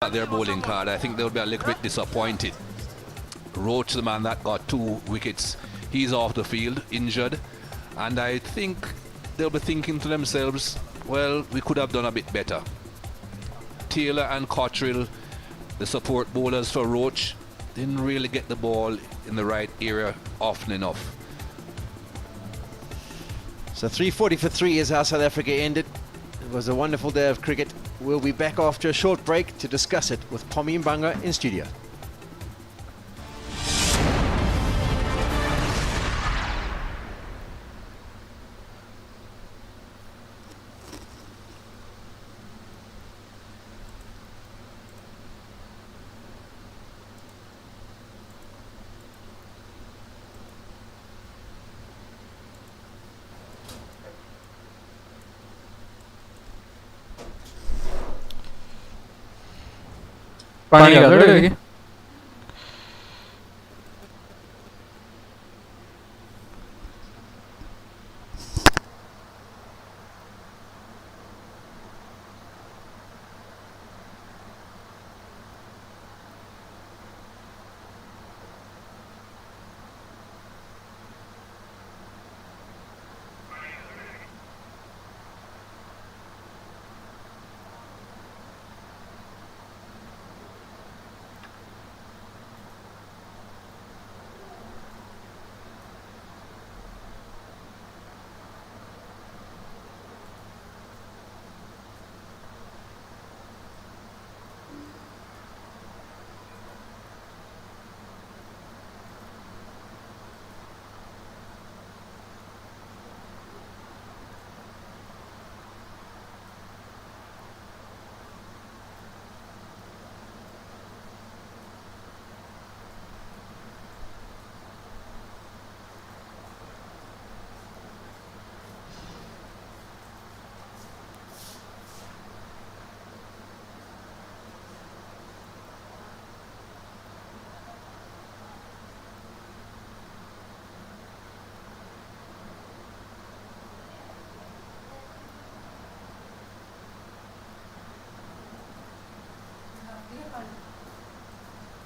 their bowling card. I think they'll be a little bit disappointed. Roach, the man that got 2 wickets, he's off the field, injured. And I think they'll be thinking to themselves, well, we could have done a bit better. Taylor and Cottrell, the support bowlers for Roach, didn't really get the ball in the right area often enough. So 340 for 3 is how South Africa ended. It was a wonderful day of cricket. We'll be back after a short break to discuss it with Pommy Mbanga in studio. पानी का थोड़ी होगी।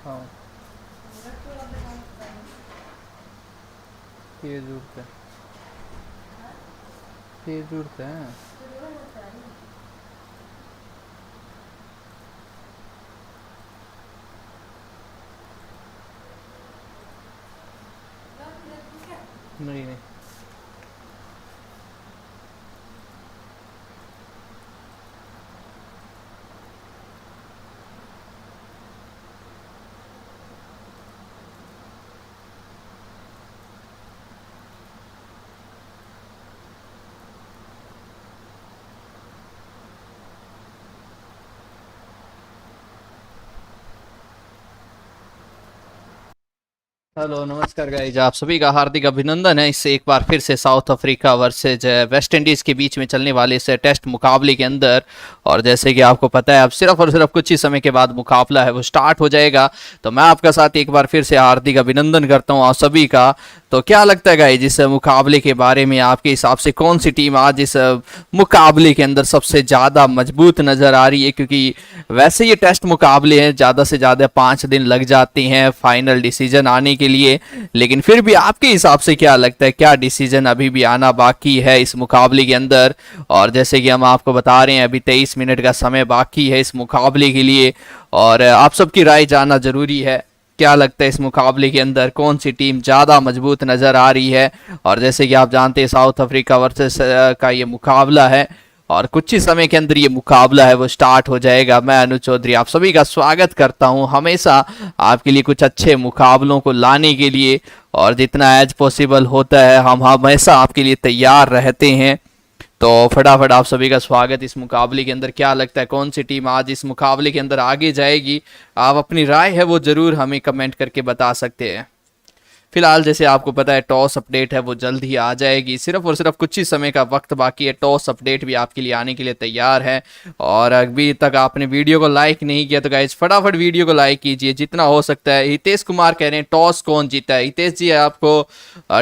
हाँ ये जरूरत है, ये जरूरत है। नहीं नहीं हेलो नमस्कार गाइज, आप सभी का हार्दिक अभिनंदन है। इससे एक बार फिर से south Africa versus West Indies के बीच में चलने वाले इस टेस्ट मुकाबले के अंदर। और जैसे कि आपको पता है अब सिर्फ और सिर्फ कुछ ही समय के बाद मुकाबला है वो स्टार्ट हो जाएगा। तो मैं आपका साथ एक बार फिर से हार्दिक अभिनंदन करता हूं आप सभी का। तो क्या लगता है गाइज इस मुकाबले के बारे में, आपके हिसाब से कौन सी टीम आज इस मुकाबले के अंदर सबसे ज़्यादा मजबूत नज़र आ रही है? क्योंकि वैसे ये टेस्ट मुकाबले हैं, ज़्यादा से ज़्यादा 5 दिन लग जाते हैं फाइनल डिसीजन आने के लिए, लेकिन फिर भी आपके हिसाब से क्या लगता है, क्या डिसीजन अभी भी आना बाकी है इस मुकाबले के अंदर? और जैसे कि हम आपको बता रहे हैं अभी 23 मिनट का समय बाकी है इस मुकाबले के लिए और आप सबकी राय जानना जरूरी है। क्या लगता है इस मुकाबले के अंदर कौन सी टीम ज़्यादा मजबूत नज़र आ रही है? और जैसे कि आप जानते हैं साउथ अफ्रीका वर्सेस का ये मुकाबला है और कुछ ही समय के अंदर ये मुकाबला है वो स्टार्ट हो जाएगा। मैं अनु चौधरी आप सभी का स्वागत करता हूं हमेशा आपके लिए कुछ अच्छे मुकाबलों को लाने के लिए, और जितना एज पॉसिबल होता है हम हमेशा आपके लिए तैयार रहते हैं। तो फटाफट आप सभी का स्वागत इस मुकाबले के अंदर। क्या लगता है कौन सी टीम आज इस मुकाबले के अंदर आगे जाएगी? आप अपनी राय है वो ज़रूर हमें कमेंट करके बता सकते हैं। फिलहाल जैसे आपको पता है टॉस अपडेट है वो जल्द ही आ जाएगी, सिर्फ और सिर्फ कुछ ही समय का वक्त बाकी है। टॉस अपडेट भी आपके लिए आने के लिए तैयार है। और अभी तक आपने वीडियो को लाइक नहीं किया तो गाइज फटाफट वीडियो को लाइक कीजिए जितना हो सकता है। हितेश कुमार कह रहे हैं टॉस कौन जीता है? हितेश जी आपको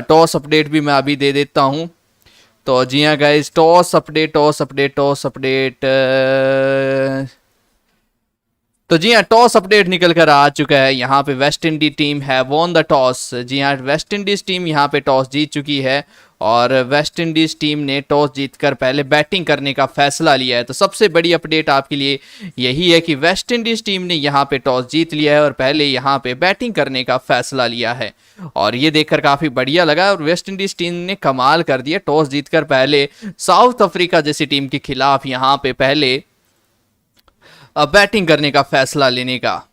टॉस अपडेट भी मैं अभी दे देता हूँ। तो जी हाँ गाइज टॉस अपडेट तो जी हाँ, टॉस अपडेट निकल कर आ चुका है। यहाँ पे वेस्ट इंडीज टीम है वॉन द टॉस। जी हाँ, वेस्ट इंडीज टीम यहाँ पे टॉस जीत चुकी है और वेस्ट इंडीज टीम ने टॉस जीतकर पहले बैटिंग करने का फैसला लिया है। तो सबसे बड़ी अपडेट आपके लिए यही है कि वेस्ट इंडीज टीम ने यहाँ पे टॉस जीत लिया है और पहले यहाँ पे बैटिंग करने का फैसला लिया है और ये देखकर काफी बढ़िया लगा। और वेस्ट इंडीज टीम ने कमाल कर दिया, टॉस जीतकर पहले साउथ अफ्रीका जैसी टीम के खिलाफ यहाँ पे पहले बैटिंग करने का फैसला लेने का।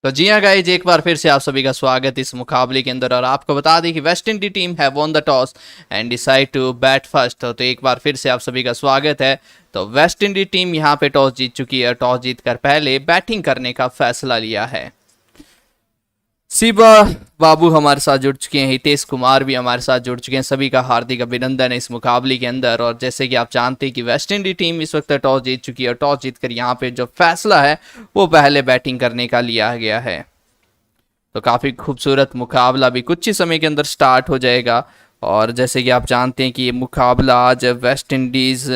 तो जी हाँ गाइज, एक बार फिर से आप सभी का स्वागत इस मुकाबले के अंदर। और आपको बता दें कि वेस्ट इंडीज टीम है won the toss and decide to bat first. तो एक बार फिर से आप सभी का स्वागत है। तो वेस्ट इंडीज टीम यहाँ पे टॉस जीत चुकी है और टॉस जीतकर पहले बैटिंग करने का फैसला लिया है। शिबा बाबू हमारे साथ जुड़ चुके हैं, हितेश कुमार भी हमारे साथ जुड़ चुके हैं। सभी का हार्दिक अभिनंदन है इस मुकाबले के अंदर। और जैसे कि आप जानते हैं कि वेस्ट इंडीज टीम इस वक्त टॉस जीत चुकी है और टॉस जीतकर यहाँ पे जो फैसला है वो पहले बैटिंग करने का लिया गया है। तो काफ़ी खूबसूरत मुकाबला भी कुछ ही समय के अंदर स्टार्ट हो जाएगा। और जैसे कि आप जानते हैं कि ये मुकाबला आज West Indies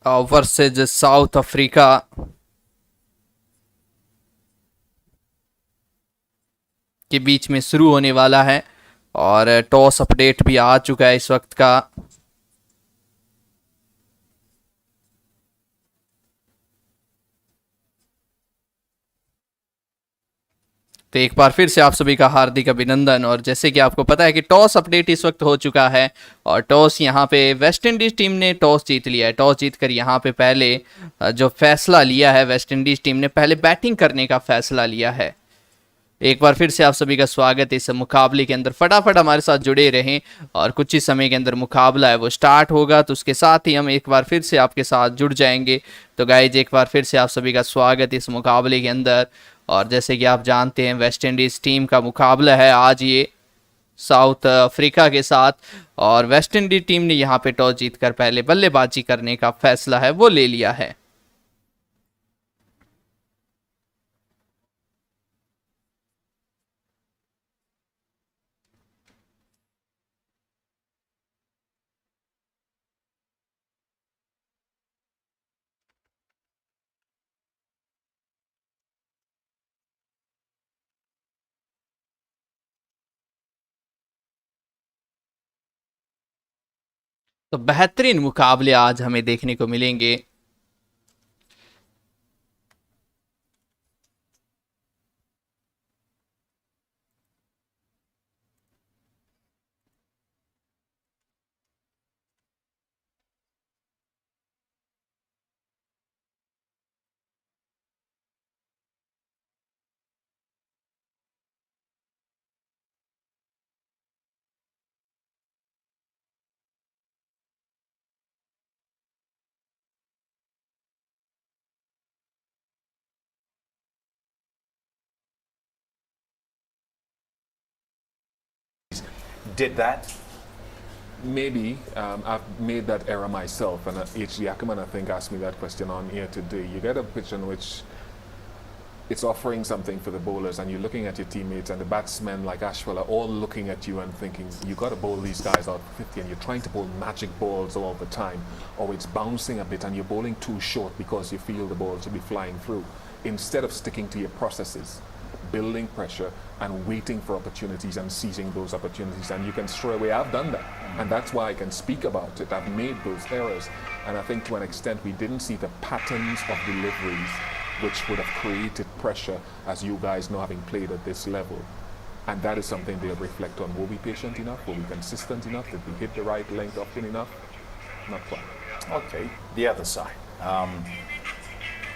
versus south Africa के बीच में शुरू होने वाला है और टॉस अपडेट भी आ चुका है इस वक्त का। तो एक बार फिर से आप सभी का हार्दिक अभिनंदन। और जैसे कि आपको पता है कि टॉस अपडेट इस वक्त हो चुका है और टॉस यहाँ पे वेस्ट इंडीज टीम ने टॉस जीत लिया है। टॉस जीतकर यहाँ पे पहले जो फैसला लिया है, वेस्ट इंडीज टीम ने पहले बैटिंग करने का फैसला लिया है। एक बार फिर से आप सभी का स्वागत है इस मुकाबले के अंदर। फटाफट हमारे साथ जुड़े रहें और कुछ ही समय के अंदर मुकाबला है वो स्टार्ट होगा। तो उसके साथ ही हम एक बार फिर से आपके साथ जुड़ जाएंगे। तो गाइज, एक बार फिर से आप सभी का स्वागत इस मुकाबले के अंदर। और जैसे कि आप जानते हैं वेस्ट इंडीज़ टीम का मुकाबला है आज ये साउथ अफ्रीका के साथ और वेस्ट इंडीज टीम ने यहाँ पे टॉस जीतकर पहले बल्लेबाजी करने का फैसला है वो ले लिया है। तो बेहतरीन मुकाबले आज हमें देखने को मिलेंगे। Did that? Maybe I've made that error myself, and H.D. Ackerman, I think, asked me that question on air today. You get a pitch in which it's offering something for the bowlers, and you're looking at your teammates, and the batsmen like Ashwell are all looking at you and thinking, you got to bowl these guys out 50, and you're trying to bowl magic balls all the time, or it's bouncing a bit, and you're bowling too short because you feel the ball should be flying through, instead of sticking to your processes, building pressure and waiting for opportunities and seizing those opportunities. And you can straight away, I've done that. And that's why I can speak about it. I've made those errors. And I think to an extent we didn't see the patterns of deliveries which would have created pressure, as you guys know, having played at this level. And that is something they'll reflect on. Were we patient enough? Were we consistent enough? Did we hit the right length often enough? Not quite. Okay, the other side.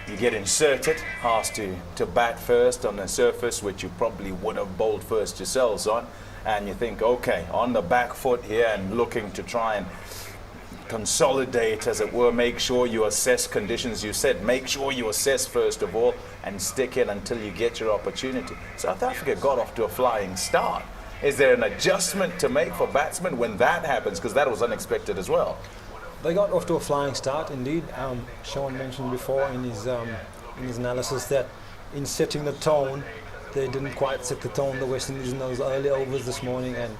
You get inserted, asked to bat first on a surface which you probably would have bowled first yourselves on, and you think, okay, on the back foot here and looking to try and consolidate, as it were, make sure you assess conditions. You said make sure you assess first of all and stick it until you get your opportunity. South Africa got off to a flying start. Is there an adjustment to make for batsmen when that happens? Because that was unexpected as well. They got off to a flying start, indeed. Sean mentioned before in his analysis that in setting the tone, they didn't quite set the tone, the West Indies, in those early overs this morning, and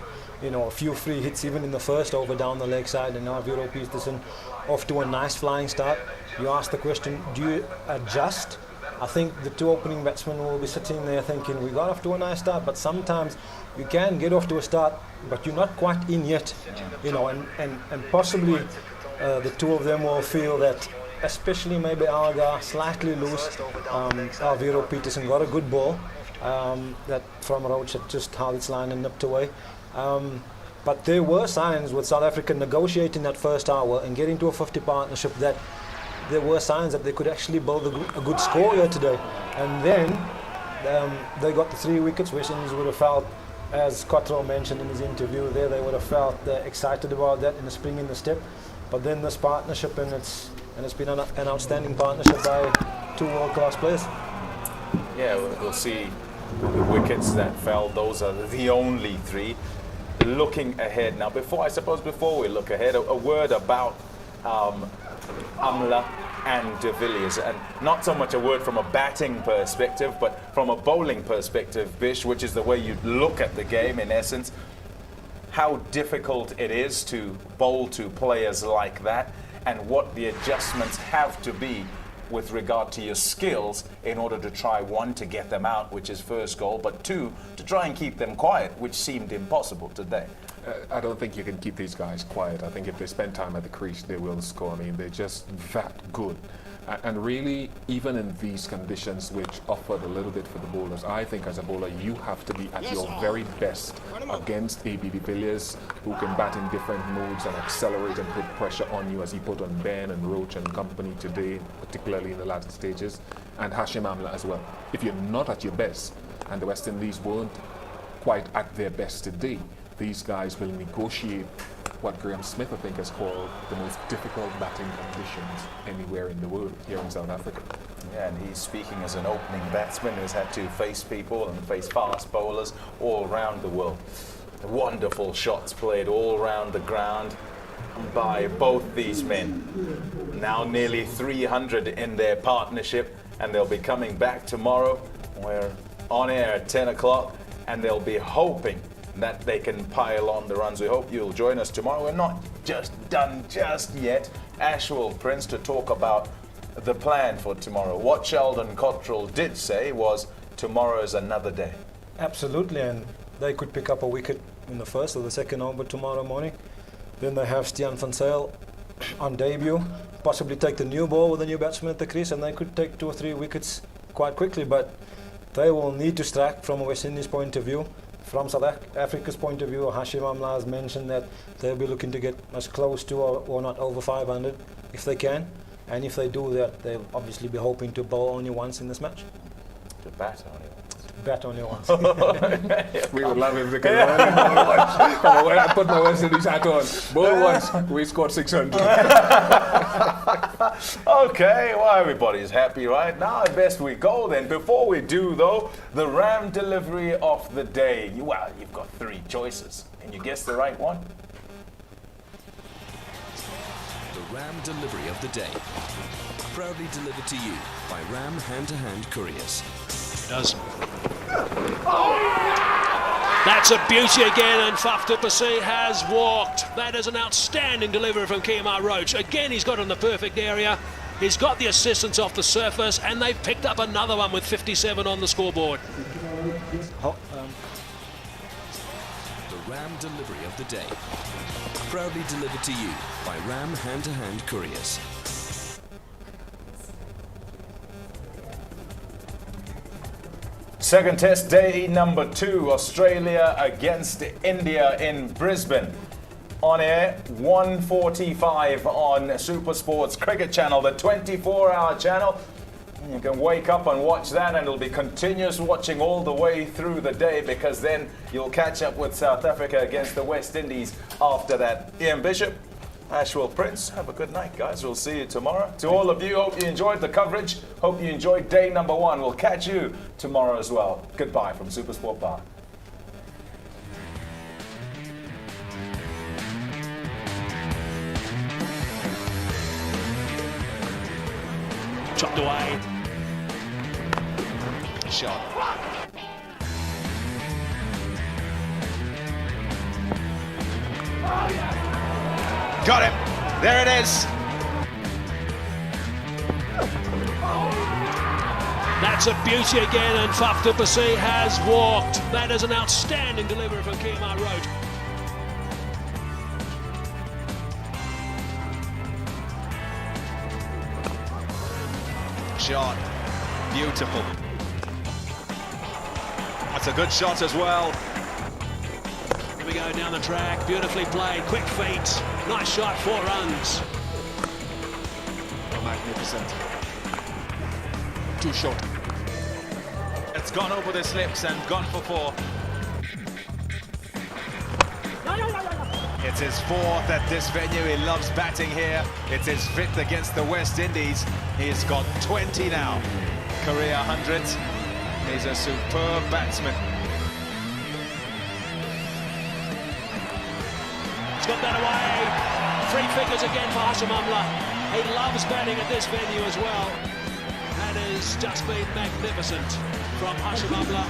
a few free hits even in the first over down the leg side, and now Viro Peterson off to a nice flying start. You asked the question, do you adjust? I think the two opening batsmen will be sitting there thinking, we got off to a nice start, but sometimes you can get off to a start, but you're not quite in yet, and possibly the two of them will feel that, especially maybe Algar slightly loose. Viro Peterson got a good ball that from Roach had just held its line and nipped away. But there were signs with South Africa negotiating that first hour and getting to a 50 partnership that there were signs that they could actually build a good score here today. And then they got the 3 wickets. West Indies would have felt, as Cottrell mentioned in his interview there, they would have felt excited about that in the spring in the step. But then this partnership, and it's been an outstanding partnership by 2 world-class players. Yeah, we'll see the wickets that fell. Those are the only 3. Looking ahead now, before we look ahead, a word about Amla and de Villiers, and not so much a word from a batting perspective, but from a bowling perspective, Bish, which is the way you look at the game in essence. How difficult it is to bowl to players like that, and what the adjustments have to be with regard to your skills in order to try, 1, to get them out, which is first goal, but 2, to try and keep them quiet, which seemed impossible today. I don't think you can keep these guys quiet. I think if they spend time at the crease, they will score. I mean, they're just that good. And really, even in these conditions, which offered a little bit for the bowlers, I think as a bowler, you have to be at your very best against A.B. de Villiers, who can bat in different modes and accelerate and put pressure on you, as he put on Ben and Roach and company today, particularly in the latter stages, and Hashim Amla as well. If you're not at your best, and the West Indies weren't quite at their best today, these guys will negotiate what Graham Smith, I think, has called the most difficult batting conditions anywhere in the world, here in South Africa. Yeah, and he's speaking as an opening batsman who's had to face people and face fast bowlers all around the world. Wonderful shots played all around the ground by both these men. Now nearly 300 in their partnership, and they'll be coming back tomorrow. We're on air at 10 o'clock, and they'll be hoping that they can pile on the runs. We hope you'll join us tomorrow. We're not just done just yet. Ashwell Prince to talk about the plan for tomorrow. What Sheldon Cottrell did say was tomorrow's another day. Absolutely, and they could pick up a wicket in the first or the second over tomorrow morning. Then they have Stian van Zyl on debut, possibly take the new ball with the new batsman at the crease, and they could take 2 or 3 wickets quite quickly. But they will need to strike from a West Indies point of view. From South Africa's point of view, Hashim Amla has mentioned that they'll be looking to get as close to or not over 500 if they can. And if they do that, they'll obviously be hoping to bowl only once in this match. To bat only once. Bat only once. We would love if they could only bowl once. Come on, when I put my West Indies hat on, bowl once, we scored 600. Okay, well, everybody's happy right now. At best we go then. Before we do, though, the Ram delivery of the day. Well, you've got 3 choices. Can you guess the right one? The Ram delivery of the day. Proudly delivered to you by Ram Hand-to-Hand Couriers. Does. That's a beauty again, and Faf du Plessis has walked. That is an outstanding delivery from Kemar Roach. Again, he's got in the perfect area. He's got the assistance off the surface, and they've picked up another one with 57 on the scoreboard. The Ram delivery of the day. Proudly delivered to you by Ram Hand-to-Hand Couriers. Second test day number 2, Australia against India in Brisbane. On air, 1:45 on Supersports Cricket Channel, the 24-hour channel. You can wake up and watch that, and it'll be continuous watching all the way through the day, because then you'll catch up with South Africa against the West Indies after that. Ian Bishop, Ashwell Prince, have a good night, guys. We'll see you tomorrow. To all of you, hope you enjoyed the coverage. Hope you enjoyed day number 1. We'll catch you tomorrow as well. Goodbye from Supersport Bar. chopped away. Shot. Got him. There it is. That's a beauty again, and Faf du Plessis has walked. That is an outstanding delivery from Kemar Roach. Shot. Beautiful. That's a good shot as well. Here we go down the track, beautifully played, quick feet, nice shot, 4 runs. Magnificent. Too short. It's gone over the slips and gone for 4. It's his 4th at this venue. He loves batting here. It's his 5th against the West Indies. He's got 20 now. Career 100s. He's a superb batsman. He's got that away. 3 figures again for Hashim Amla. He loves batting at this venue as well. That has just been magnificent from Hashim Amla.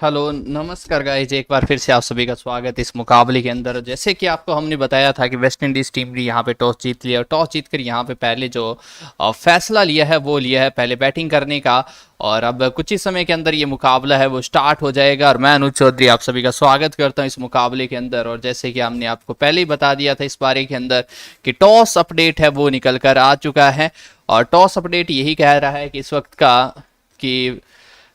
Hello नमस्कार guys, एक बार फिर से आप सभी का स्वागत इस मुकाबले के अंदर। जैसे कि आपको हमने बताया था कि वेस्ट इंडीज़ टीम ने यहाँ पे टॉस जीत लिया और टॉस जीतकर यहाँ पे पहले जो फैसला लिया है वो लिया है पहले बैटिंग करने का। और अब कुछ ही समय के अंदर ये मुकाबला है वो स्टार्ट हो जाएगा और मैं अनुज चौधरी आप सभी का स्वागत करता हूँ इस मुकाबले के अंदर। और जैसे कि हमने आपको पहले ही बता दिया था इस बारे के अंदर कि टॉस अपडेट है वो निकल कर आ चुका है और टॉस अपडेट यही कह रहा है कि इस वक्त का कि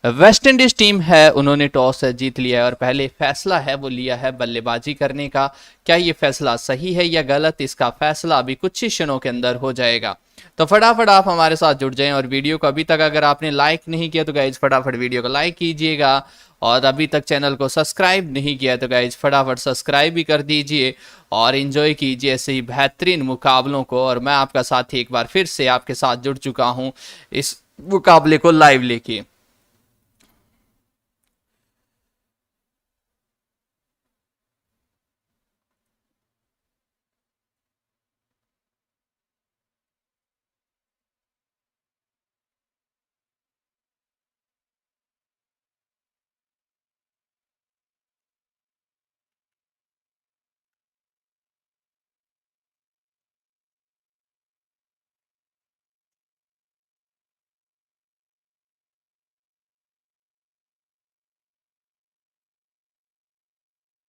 वेस्ट इंडीज टीम है उन्होंने टॉस जीत लिया है और पहले फैसला है वो लिया है बल्लेबाजी करने का। क्या ये फैसला सही है या गलत, इसका फैसला अभी कुछ ही क्षणों के अंदर हो जाएगा। तो फटाफट आप हमारे साथ जुड़ जाएं और वीडियो को अभी तक अगर आपने लाइक नहीं किया तो गाइज फटाफट वीडियो को लाइक कीजिएगा और अभी तक चैनल को सब्सक्राइब नहीं किया तो गाइज फटाफट सब्सक्राइब भी कर दीजिए और एंजॉय कीजिए ऐसे ही बेहतरीन मुकाबलों को। और मैं आपका साथी एक बार फिर से आपके साथ जुड़ चुका हूँ इस मुकाबले को लाइव लेके।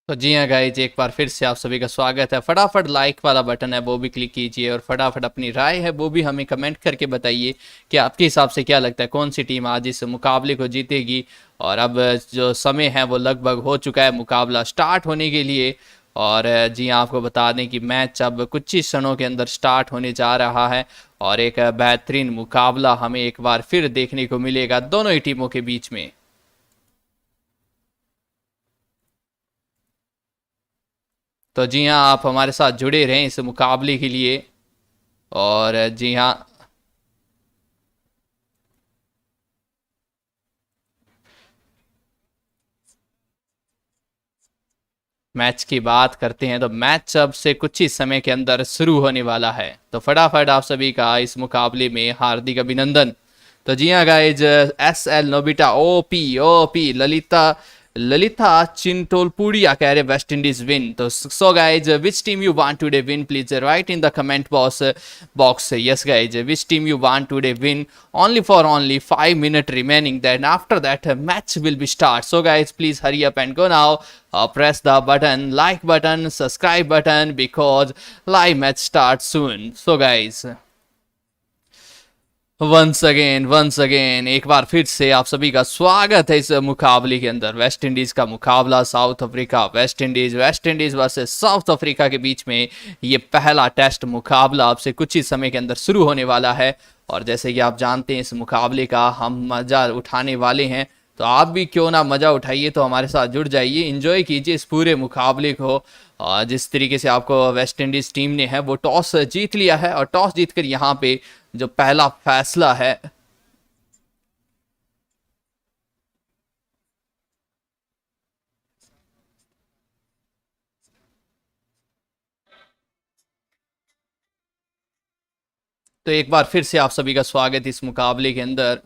तो जी हाँ गाइज, एक बार फिर से आप सभी का स्वागत है। फटाफट लाइक वाला बटन है वो भी क्लिक कीजिए और फटाफट अपनी राय है वो भी हमें कमेंट करके बताइए कि आपके हिसाब से क्या लगता है कौन सी टीम आज इस मुकाबले को जीतेगी। और अब जो समय है वो लगभग हो चुका है मुकाबला स्टार्ट होने के लिए। और जी हाँ, आपको बता दें कि मैच अब कुछ ही क्षणों के अंदर स्टार्ट होने जा रहा है और एक बेहतरीन मुकाबला हमें एक बार फिर देखने को मिलेगा दोनों ही टीमों के बीच में। तो जी हाँ, आप हमारे साथ जुड़े रहें इस मुकाबले के लिए। और जी हाँ, मैच की बात करते हैं तो मैच अब से कुछ ही समय के अंदर शुरू होने वाला है। तो फटाफट आप सभी का इस मुकाबले में हार्दिक अभिनंदन। तो जी हाँ guys, SL Nobita OP Lalita Lalita चिंटोलपुड़िया कह रहे वेस्ट इंडीज विन। तो so guys, which team you want today win please write in the comment box. Yes guys, which team you want today win only for only 5 minutes remaining, then after that match will be start. So guys, please hurry up and go now. Press the button, like button, subscribe button because live match starts soon. So guys, once again एक बार फिर से आप सभी का स्वागत है इस मुकाबले के अंदर। वेस्ट इंडीज का मुकाबला south Africa, West Indies versus south Africa के बीच में ये पहला टेस्ट मुकाबला आपसे कुछ ही समय के अंदर शुरू होने वाला है। और जैसे कि आप जानते हैं इस मुकाबले का हम मज़ा उठाने वाले हैं, तो आप भी क्यों ना मज़ा उठाइए, तो हमारे साथ जुड़ जाइए, एंजॉय कीजिए इस पूरे मुकाबले को। जिस तरीके से आपको वेस्ट इंडीज़ टीम ने है वो टॉस जीत लिया है और टॉस जीतकर यहाँ पे जो पहला फैसला है तो एक बार फिर से आप सभी का स्वागत इस मुकाबले के अंदर।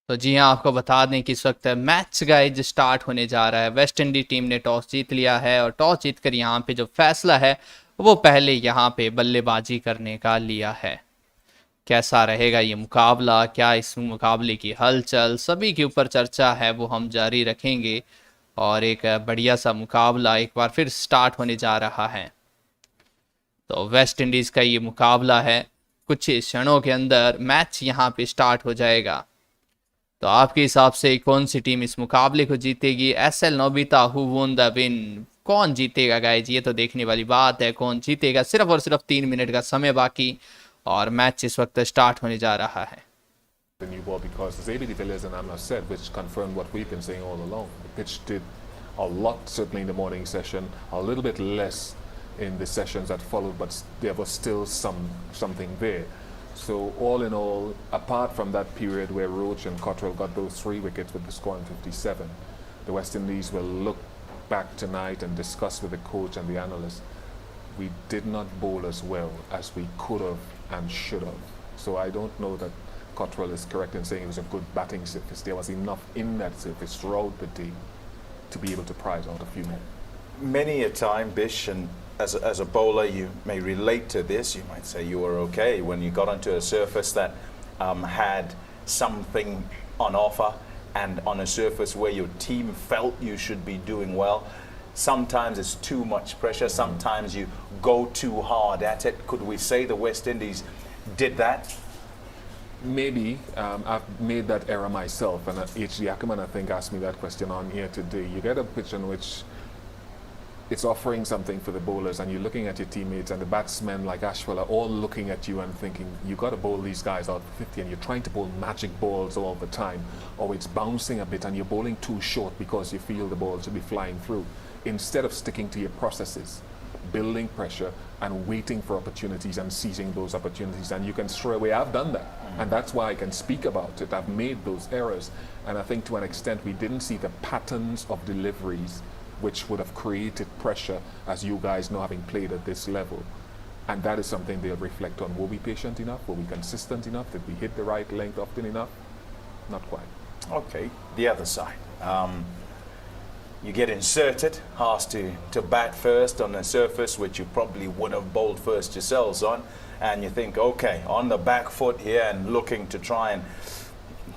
तो जी हाँ, आपको बता दें कि इस वक्त मैच गाइज स्टार्ट होने जा रहा है। वेस्ट इंडीज टीम ने टॉस जीत लिया है और टॉस जीतकर यहाँ पे जो फैसला है वो पहले यहाँ पे बल्लेबाजी करने का लिया है। कैसा रहेगा ये मुकाबला, क्या इस मुकाबले की हलचल, सभी के ऊपर चर्चा है वो हम जारी रखेंगे। और एक बढ़िया सा मुकाबला एक बार फिर स्टार्ट होने जा रहा है। तो वेस्ट इंडीज़ का ये मुकाबला है, कुछ ही क्षणों के अंदर मैच यहाँ पे स्टार्ट हो जाएगा। तो आपके हिसाब से कौन सी टीम इस मुकाबले को जीतेगी? SL Nobita who won the win, कौन जीतेगा गाइज? ये तो देखने वाली बात है, कौन जीतेगा। सिर्फ और सिर्फ 3 मिनट का समय बाकी और मैच इस वक्त स्टार्ट होने जा रहा है। the new ball because, as A.B. de Villiers and Amna said, which confirmed what we've been saying all along, the pitch did a lot, certainly in the morning session, a little bit less in the sessions that followed, but there was still something there. So all in all, apart from that period where Roach and Cottrell got those 3 wickets with the score on 57, the West Indies will look back tonight and discuss with the coach and the analysts. We did not bowl as well as we could have and should have. So I don't know that Cottrell is correct in saying it was a good batting surface. There was enough in that surface throughout the day to be able to prize out a few more. Many a time, Bish, and as a bowler, you may relate to this. You might say you were okay when you got onto a surface that had something on offer and on a surface where your team felt you should be doing well. Sometimes it's too much pressure. Sometimes you go too hard at it. Could we say the West Indies did that? Maybe. I've made that error myself, and H.D. Ackerman, I think, asked me that question on here today. You get a pitch in which it's offering something for the bowlers, and you're looking at your teammates, and the batsmen like Ashwell are all looking at you and thinking, you got to bowl these guys out for 50, and you're trying to bowl magic balls all the time, or it's bouncing a bit and you're bowling too short because you feel the ball should be flying through, instead of sticking to your processes, building pressure and waiting for opportunities and seizing those opportunities. And you can stray away. I've done that, and that's why I can speak about it. I've made those errors, and I think to an extent we didn't see the patterns of deliveries which would have created pressure, as you guys know, having played at this level. And that is something they'll reflect on. Were we patient enough? Were we consistent enough? Did we hit the right length often enough? Not quite. Okay, the other side. You get inserted, asked to bat first on a surface which you probably would have bowled first yourselves on, and you think, okay, on the back foot here and looking to try and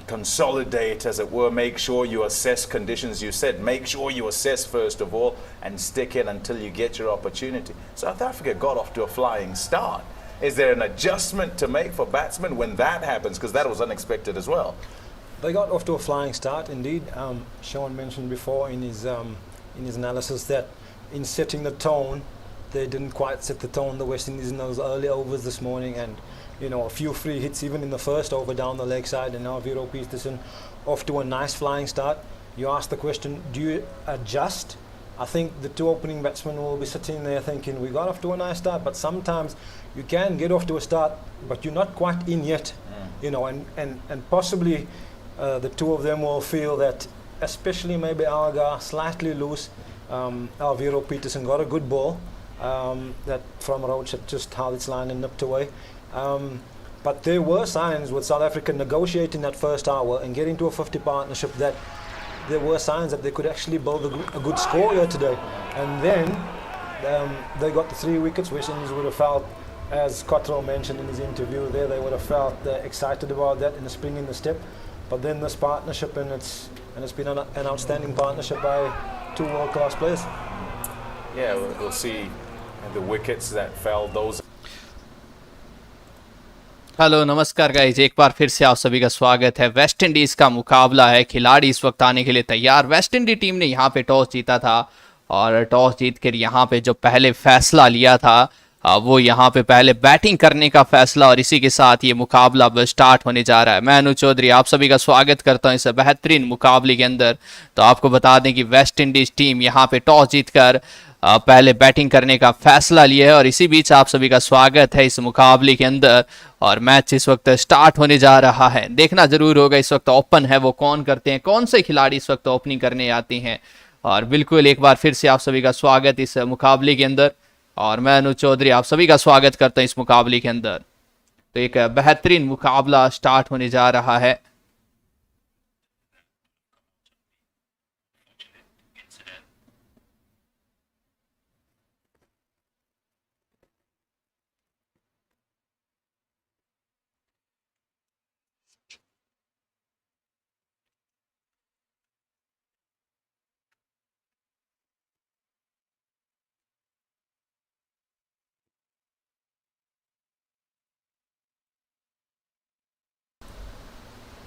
consolidate, as it were, make sure you assess conditions. You said make sure you assess first of all and stick in until you get your opportunity. South Africa got off to a flying start. Is there an adjustment to make for batsmen when that happens? Because that was unexpected as well. They got off to a flying start, indeed. Sean mentioned before in his analysis that in setting the tone, they didn't quite set the tone, the West Indies, in those early overs this morning, and a few free hits even in the first over down the leg side, and now Viro Peterson off to a nice flying start. You asked the question, do you adjust? I think the 2 opening batsmen will be sitting there thinking, we got off to a nice start, but sometimes you can get off to a start, but you're not quite in yet, and possibly the 2 of them will feel that, especially maybe Algar slightly loose. Viro Peterson got a good ball that from Roach at just how its line and nipped away. But there were signs with South Africa negotiating that first hour and getting to a 50 partnership that there were signs that they could actually build a good score here today. And then they got the 3 wickets. West Indies would have felt, as Cottrell mentioned in his interview there, they would have felt excited about that in the spring in the step. But then this partnership, and it's been an outstanding partnership by 2 world-class players. Yeah, we'll see the wickets that fell. Those. Hello नमस्कार guys, एक बार फिर से आप सभी का स्वागत है। वेस्ट इंडीज़ का मुकाबला है, खिलाड़ी इस वक्त आने के लिए तैयार। वेस्ट इंडीज टीम ने यहाँ पे टॉस जीता था और टॉस जीत कर यहाँ पे जो पहले फैसला लिया था वो यहाँ पे पहले बैटिंग करने का फैसला, और इसी के साथ ये मुकाबला अब स्टार्ट होने जा रहा है। मैं अनुज चौधरी आप सभी का स्वागत करता हूँ इस बेहतरीन मुकाबले के अंदर। तो आपको बता दें कि वेस्ट इंडीज़ टीम यहाँ पे टॉस जीतकर पहले बैटिंग करने का फैसला लिया है, और इसी बीच आप सभी का स्वागत है इस मुकाबले के अंदर। और मैच इस वक्त स्टार्ट होने जा रहा है। देखना जरूर होगा इस वक्त ओपन है वो कौन करते हैं, कौन से खिलाड़ी इस वक्त ओपनिंग करने आते हैं। और बिल्कुल एक बार फिर से आप सभी का स्वागत इस मुकाबले के अंदर, और मैं अनुज चौधरी आप सभी का स्वागत करता हूं इस मुकाबले के अंदर। तो एक बेहतरीन मुकाबला स्टार्ट होने जा रहा है।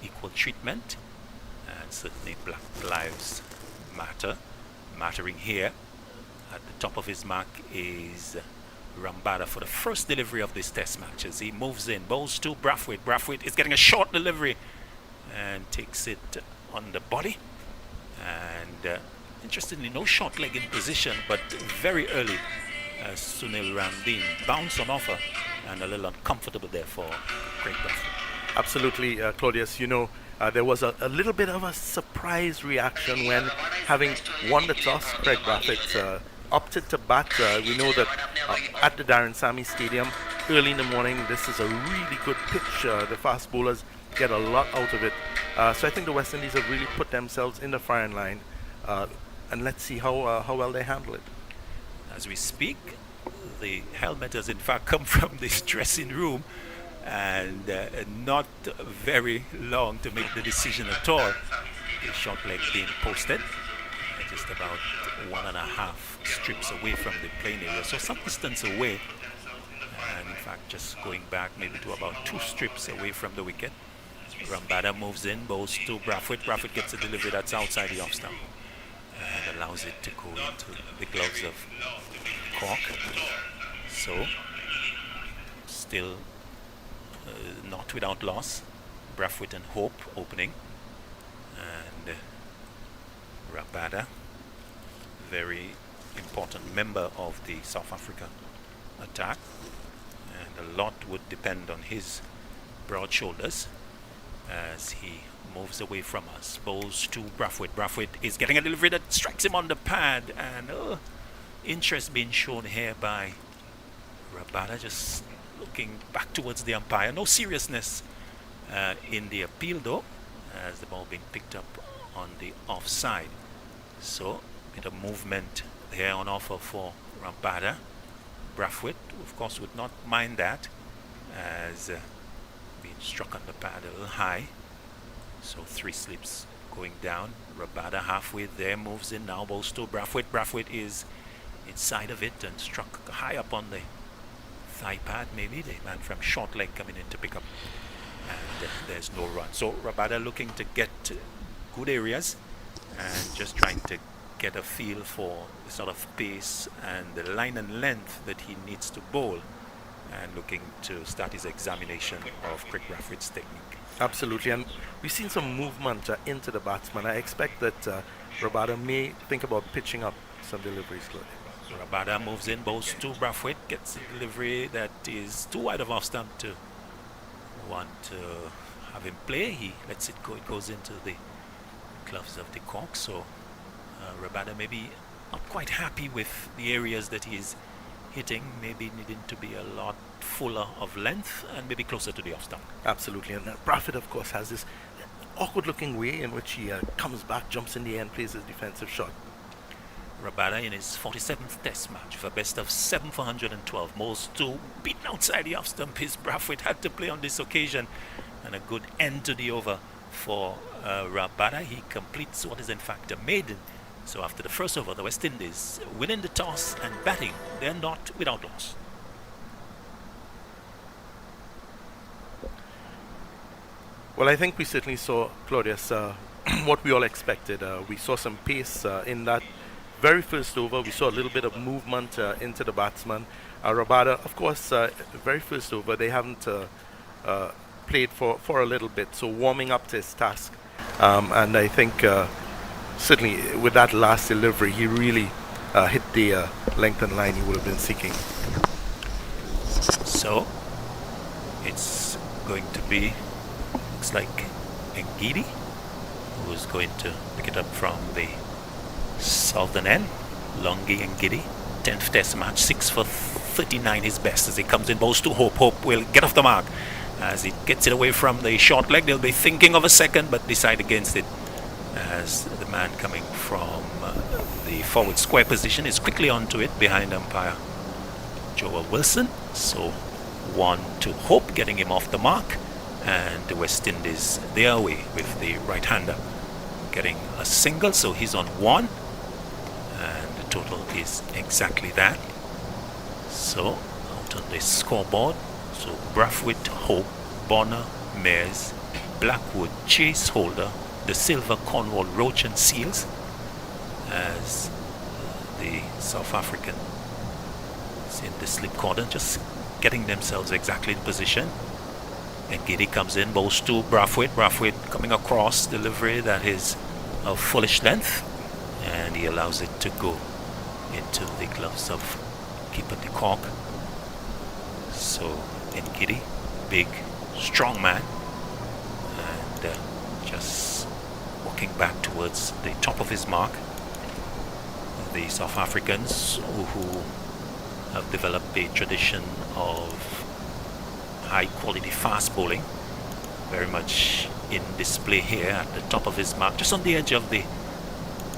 Equal treatment, and certainly Black Lives mattering here. At the top of his mark is Rambada for the first delivery of this test match as he moves in, bowls to Brathwaite. Brathwaite is getting a short delivery, and takes it on the body. And interestingly, no short leg in position, but very early, Sunil Ramdeen bounced on offer and a little uncomfortable there for Craig Brathwaite. Absolutely, Claudius. There was a little bit of a surprise reaction when, having won the toss, Craig Brathwaite opted to bat. We know that at the Darren Sammy Stadium, early in the morning, this is a really good pitch. The fast bowlers get a lot out of it. So I think the West Indies have really put themselves in the firing line. And let's see how well they handle it. As we speak, the helmet has in fact come from this dressing room, and not very long to make the decision at all. The short leg being posted just about 1.5 strips away from the playing area, so some distance away, and in fact just going back maybe to about 2 strips away from the wicket. Rabada moves in, bowls to Brathwaite. Brathwaite gets a delivery that's outside the off stump and allows it to go into the gloves of Cork. So still not without loss. Brathwaite and Hope opening, and Rabada, very important member of the South Africa attack, and a lot would depend on his broad shoulders as he moves away from us. Bowls to Brathwaite. Brathwaite is getting a delivery that strikes him on the pad, and interest being shown here by Rabada, just looking back towards the umpire. No seriousness in the appeal though, as the ball being picked up on the offside. So a bit of movement here on offer for Rabada. Brathwaite, of course, would not mind that, as being struck on the pad a little high. So 3 slips going down. Rabada halfway there, moves in now, bowls to Brathwaite. Brathwaite is inside of it and struck high up on the thigh pad, maybe. The man from short leg coming in to pick up, and there's no run. So Rabada looking to get good areas and just trying to get a feel for the sort of pace and the line and length that he needs to bowl, and looking to start his examination of Craig Brathwaite's technique. Absolutely, and we've seen some movement into the batsman. I expect that Rabada may think about pitching up some deliveries. Rabada moves in, bowls to Brathwaite, gets a delivery that is too wide of off stump to want to have him play. He lets it go, it goes into the gloves of the Cork. So Rabada maybe not quite happy with the areas that he's hitting, maybe needing to be a lot fuller of length and maybe closer to the off stump. Absolutely, and Brathwaite of course has this awkward looking way in which he comes back, jumps in the air and plays his defensive shot. Rabada in his 47th test match for best of 7 for 112. Most to beaten outside the off stump. His Brathwaite had to play on this occasion, and a good end to the over for Rabada. He completes what is in fact a maiden. So after the first over, the West Indies winning the toss and batting, they're not without loss. Well, I think we certainly saw, Claudius, what we all expected. We saw some pace in that very first over. We saw a little bit of movement into the batsman. Rabada, of course, very first over, they haven't played for a little bit, so warming up to his task. And I think certainly with that last delivery, he really hit the length and line he would have been seeking. So it's going to be, looks like Ngidi, who's going to pick it up from the southern end. Longi Ngidi, 10th test match, 6 for 39 his best as he comes in, bowls to Hope. Hope will get off the mark as he gets it away from the short leg. They'll be thinking of a second but decide against it, as the man coming from the forward square position is quickly onto it behind umpire Joel Wilson. So 1 to Hope, getting him off the mark, and the West Indies their way with the right-hander getting a single, so he's on 1, and the total is exactly that. So out on the scoreboard, so Brathwaite, Hope, Bonner, Mears, Blackwood, Chase, Holder, the Silver, Cornwall, Roach and Seals, as the South African is in the slip corner, just getting themselves exactly in position. And Giddy comes in, bowls to Brathwaite. Brathwaite coming across, delivery that is of fullish length, and he allows it to go into the gloves of keeper de Kock. So Ngidi, big, strong man, and just walking back towards the top of his mark. The South Africans who have developed a tradition of high quality fast bowling, very much in display here at the top of his mark, just on the edge of the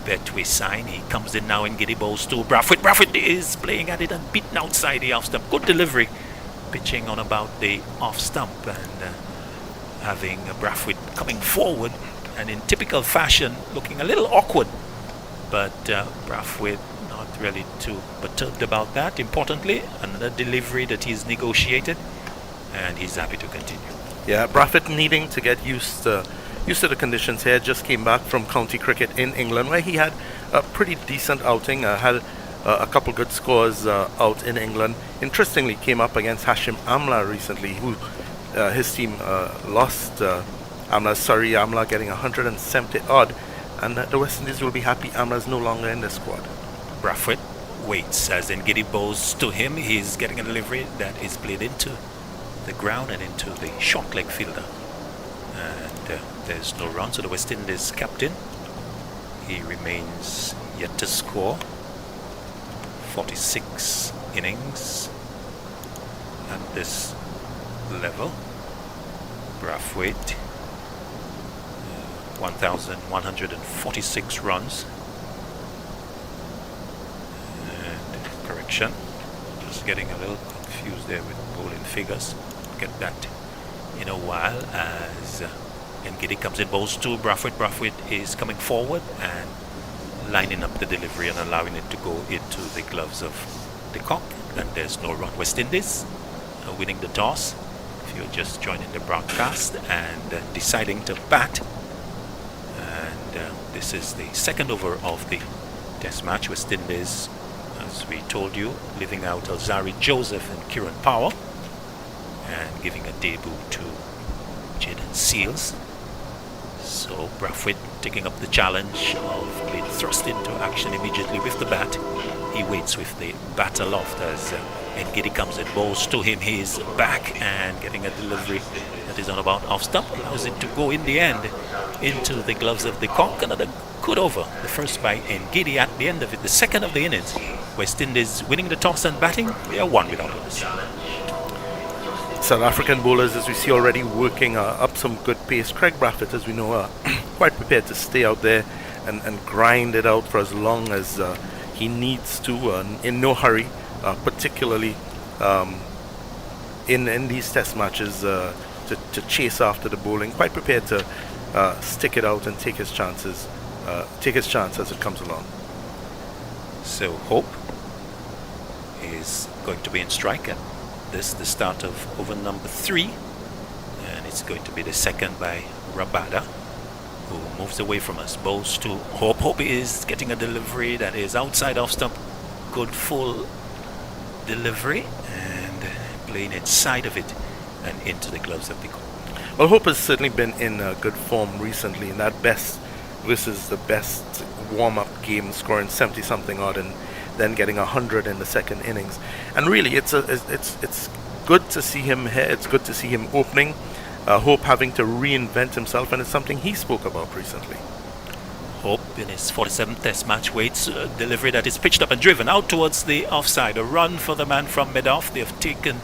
Betway sign. He comes in now and Ngidi bowls to Brathwaite. Brathwaite is playing at it and beaten outside the off stump. Good delivery, pitching on about the off stump, and having Brathwaite coming forward and in typical fashion looking a little awkward, but Brathwaite not really too perturbed about that. Importantly, another delivery that he's negotiated, and he's happy to continue. Yeah, Brathwaite needing to get used to the conditions here. Just came back from county cricket in England, where he had a pretty decent outing, had a couple good scores out in England. Interestingly, came up against Hashim Amla recently, who his team lost Surrey Amla getting 170 odd, and the West Indies will be happy Amla's no longer in the squad. Brathwaite waits as Ngidi bowls to him. He's getting a delivery that is played into the ground and into the short leg fielder, and there's no run. So the West Indies captain, he remains yet to score. 46 innings at this level. Brathwaite, 1,146 runs. And correction, just getting a little confused there with bowling figures. Get that in a while as Ngidi comes in, bowls to Brathwaite. Brathwaite is coming forward and lining up the delivery and allowing it to go into the gloves of de Kock, and there's no run. West Indies winning the toss, if you're just joining the broadcast, and deciding to bat. And this is the second over of the test match. West Indies, as we told you, leaving out Alzari Joseph and Kieran Powell, and giving a debut to Jaden Seals. So Brathwaite taking up the challenge of being thrust into action immediately with the bat. He waits with the bat aloft as Ngidi comes and bowls to him. He's back and getting a delivery that is on about off stump, allows it to go in the end into the gloves of de Kock. Another good over, the first by Ngidi at the end of it, the second of the innings. West Indies winning the toss and batting. They are one without loss. South African bowlers, as we see already, working up some good pace. Craig Brathwaite, as we know, are quite prepared to stay out there and grind it out for as long as he needs to, in no hurry, particularly in these test matches, to chase after the bowling. Quite prepared to stick it out and take his chance as it comes along. So Hope is going to be in strike, and this the start of over number 3, and it's going to be the second by Rabada, who moves away from us, bowls to Hope. Hope is getting a delivery that is outside off stump, good full delivery, and playing inside of it and into the gloves of de Kock. Well, Hope has certainly been in good form recently, in that best versus the best warm-up game, scoring 70 something odd and then getting 100 in the second innings. And really, it's good to see him here. It's good to see him opening. Hope having to reinvent himself, and it's something he spoke about recently. Hope in his 47th test match waits a delivery that is pitched up and driven out towards the offside. A run for the man from mid-off. They have taken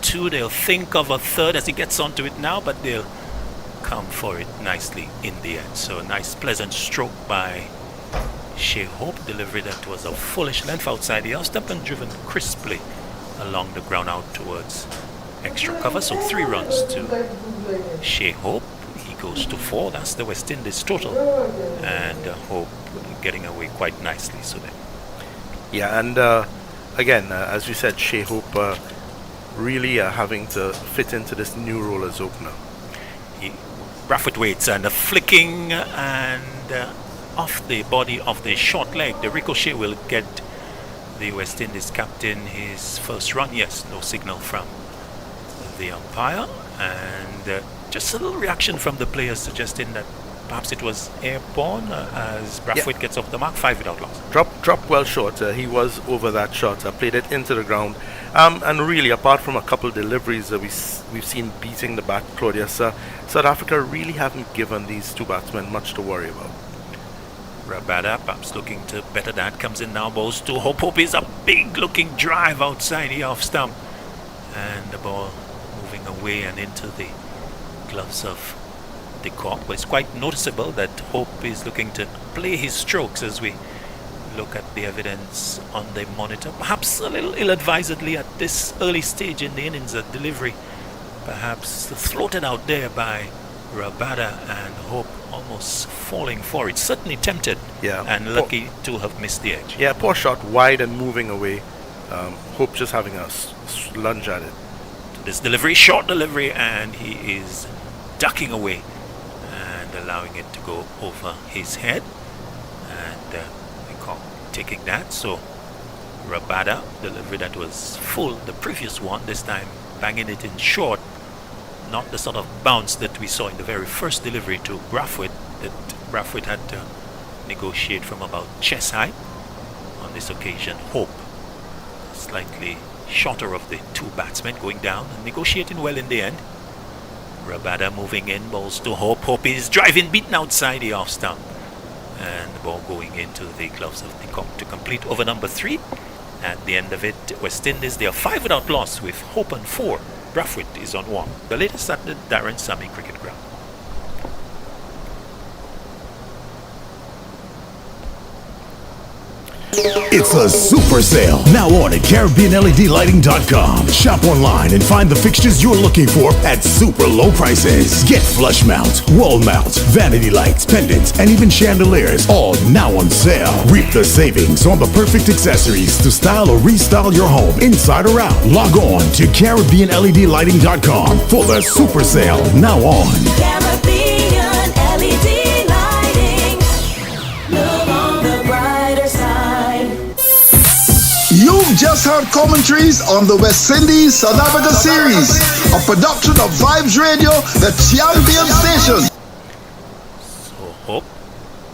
2. They'll think of a third as he gets onto it now, but they'll come for it nicely in the end. So a nice pleasant stroke by Shea Hope, delivery that was of fullish length outside the off-stump and driven crisply along the ground out towards extra cover. So 3 runs to Shea Hope. He goes to 4. That's the West Indies total, and Hope getting away quite nicely. So then, yeah, and again, as we said, Shea Hope really having to fit into this new role as opener. Brathwaite waits, and a flicking and off the body of the short leg. The ricochet will get the West Indies captain his first run. Yes, no signal from the umpire, And just a little reaction from the players suggesting that perhaps it was airborne as Brathwaite gets off the mark, 5 without loss. Dropped well short. He was over that shot. Played it into the ground. And really, apart from a couple deliveries that we've seen beating the bat, Claudius, South Africa really haven't given these two batsmen much to worry about. Rabada perhaps looking to better that. Comes in now, balls to Hope. Hope is a big looking drive outside the off stump. And the ball moving away and into the gloves of the cork. But it's quite noticeable that Hope is looking to play his strokes as we look at the evidence on the monitor. Perhaps a little ill-advisedly at this early stage in the innings, a delivery perhaps floated out there by Rabada, and Hope almost falling for it. Certainly tempted and lucky to have missed the edge. Yeah, poor shot, wide and moving away. Hope just having a lunge at it. This delivery, short delivery, and he is ducking away and allowing it to go over his head. And taking that. So Rabada, delivery that was full the previous one, this time banging it in short. Not the sort of bounce that we saw in the very first delivery to Brathwaite, that Brathwaite had to negotiate from about chest height. On this occasion, Hope, slightly shorter of the two batsmen, going down and negotiating well in the end. Rabada moving in, balls to Hope. Hope is driving, beaten outside the off stump. And the ball going into the gloves of the cork to complete over number 3. At the end of it, West Indies, they are 5 without loss with Hope on 4. Brathwaite is on 1. The latest at the Darren Sammy Cricket Ground. It's a super sale now on at CaribbeanLEDlighting.com. Shop online and find the fixtures you're looking for at super low prices. Get flush mounts, wall mounts, vanity lights, pendants, and even chandeliers, all now on sale. Reap the savings on the perfect accessories to style or restyle your home inside or out. Log on to CaribbeanLEDlighting.com for the super sale now on. Caribbean LED Lighting. Look on the brighter side. You've just heard commentaries on the West Indies South Africa series, a production of Vibes Radio, the champion station. So Hope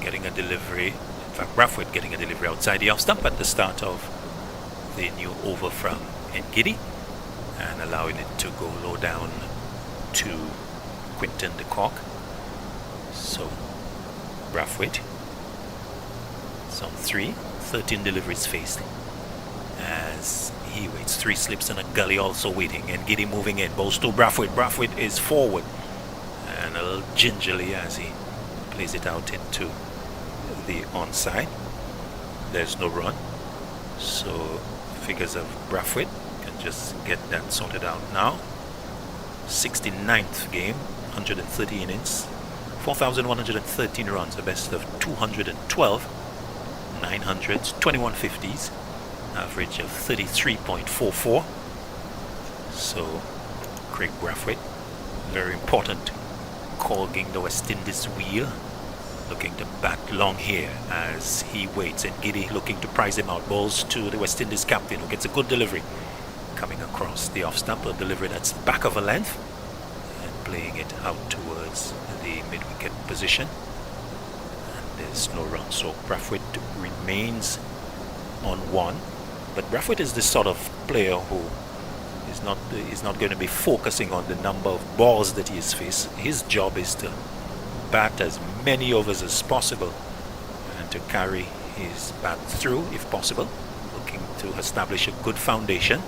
getting a delivery, in fact Brathwaite getting a delivery outside the off stump at the start of the new over from Ngidi, and allowing it to go low down to Quinton de Kock. So Brathwaite, it's on 13 deliveries faced as he waits. 3 slips and a gully also waiting, and Ngidi moving in, balls to Brathwaite. Brathwaite is forward and a little gingerly as he plays it out into the onside. There's no run, so figures of Brathwaite can just get that sorted out now. 69th game, 130 innings, 4,113 runs, a best of 212, 900s, 21 50s, average of 33.44. So Craig Brathwaite, very important, cogging the West Indies wheel, looking to bat long here as he waits, and Ngidi looking to prize him out. Balls to the West Indies captain, who gets a good delivery coming across the off stump, a delivery that's back of a length and playing it out towards the mid-wicket position. And there's no run, so Brathwaite remains on 1. But Brathwaite is the sort of player who is not going to be focusing on the number of balls that he has faced. His job is to bat as many overs as possible and to carry his bat through if possible, looking to establish a good foundation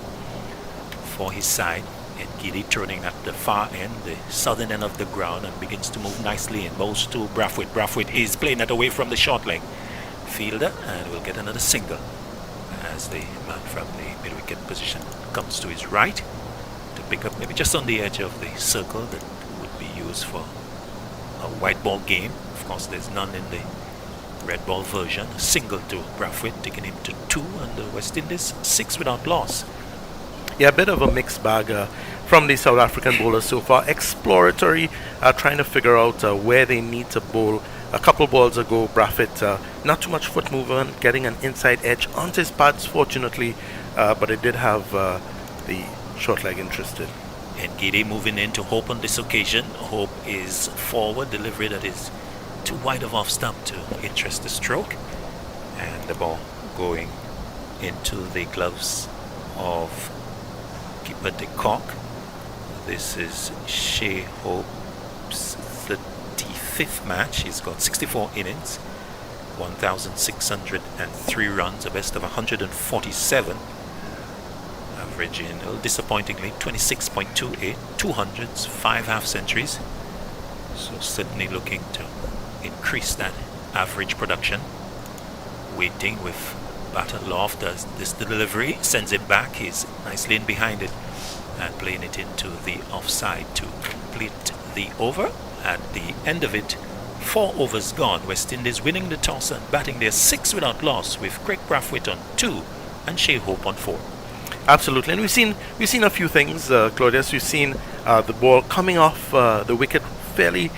for his side. And Ngidi turning at the far end, the southern end of the ground, and begins to move nicely in. Balls to Brathwaite. Brathwaite is playing that away from the short leg fielder and will get another single as the man from the mid-wicket position comes to his right to pick up maybe just on the edge of the circle that would be used for a white ball game. Of course, there's none in the red ball version. A single to Brathwaite, taking him to 2, and the West Indies 6 without loss. Yeah, a bit of a mixed bag from the South African bowlers so far. Exploratory, trying to figure out where they need to bowl. A couple balls ago, Brathwaite, not too much foot movement, getting an inside edge onto his pads, fortunately, but it did have the short leg interested. Ngidi moving into Hope on this occasion. Hope is forward delivery that is too wide of off stump to interest the stroke. And the ball going into the gloves of keeper de Kock. This is Shea Hope's 35th match. He's got 64 innings, 1,603 runs, a best of 147. Averaging, a little disappointingly, 26.28, 200s, 5 half centuries. So certainly looking to increase that average production. Waiting with batter Loft does this delivery, sends it back. He's nicely in behind it and playing it into the offside to complete the over. At the end of it, 4 overs gone. West Indies winning the toss and batting their 6 without loss with Craig Brathwaite on 2 and Shea Hope on 4. Absolutely, and we've seen a few things, Claudius. We've seen the ball coming off the wicket fairly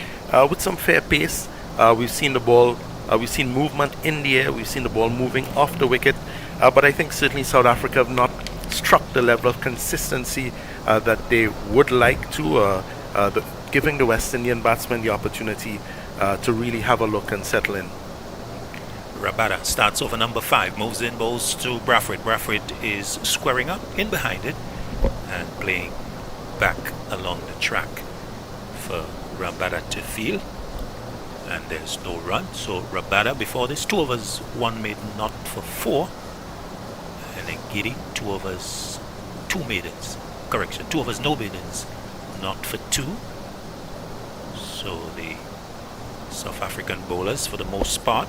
with some fair pace. We've seen the ball. We've seen movement in the air. We've seen the ball moving off the wicket. But I think certainly South Africa have not struck the level of consistency that they would like to, giving the West Indian batsmen the opportunity to really have a look and settle in. Rabada starts over number 5, moves in, bowls to Brathwaite. Brathwaite is squaring up in behind it and playing back along the track for Rabada to field. And there's no run, so Rabada before this, 2 overs, 1 maiden, not for 4. And then Ngidi, 2 overs, 2 maidens. Correction, 2 overs, no maidens, not for 2. So the South African bowlers, for the most part,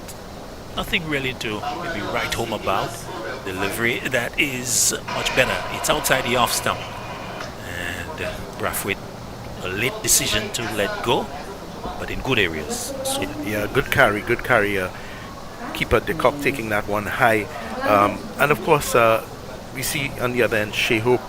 nothing really to maybe write home about. Delivery that is much better. It's outside the off stump. And Brathwaite, a late decision to let go, but in good areas. So yeah, good carry. Keeper de Kock taking that one high. And of course, we see on the other end Shea Hope.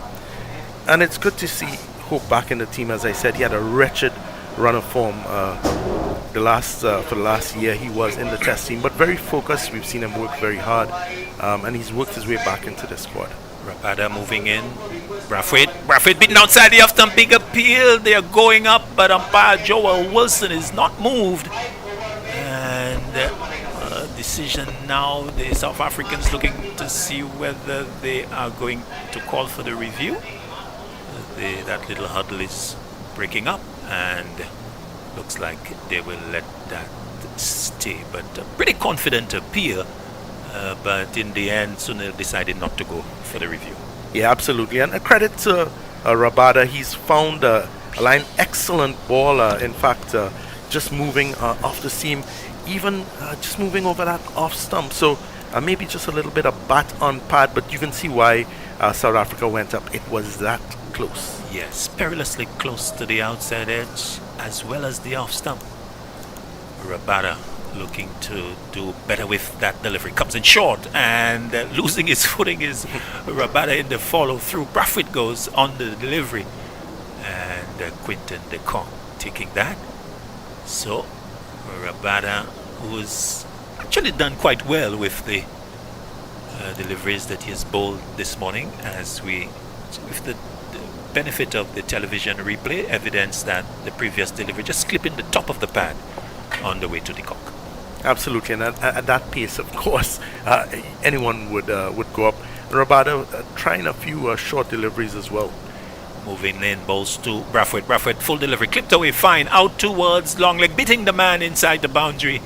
And it's good to see Hope back in the team. As I said, he had a wretched run of form for the last year. He was in the test team, but very focused. We've seen him work very hard, and he's worked his way back into the squad. Rabada moving in. Brathwaite beaten outside the off stump. Big appeal. They are going up, but umpire Joel Wilson is not moved. And decision now. The South Africans looking to see whether they are going to call for the review. That little huddle is breaking up, and looks like they will let that stay. But pretty confident appeal. But in the end, Sunil decided not to go for the review. Yeah, absolutely. And a credit to Rabada. He's found a line excellent ball. In fact, just moving off the seam, even just moving over that off stump. So maybe just a little bit of bat on pad, but you can see why South Africa went up. It was that close. Yes, perilously close to the outside edge as well as the off stump. Rabada looking to do better with that delivery. Comes in short and losing his footing is Rabada in the follow through. Brathwaite goes on the delivery and Quinton de Kock taking that. So Rabada, who's actually done quite well with the deliveries that he has bowled this morning, as we, with the benefit of the television replay, evidence that the previous delivery just clipping the top of the pad on the way to de Kock. Absolutely, and at that pace, of course, anyone would go up. Rabada trying a few short deliveries as well. Moving in, balls to Brathwaite. Brathwaite, full delivery, clipped away fine, out towards long leg, beating the man inside the boundary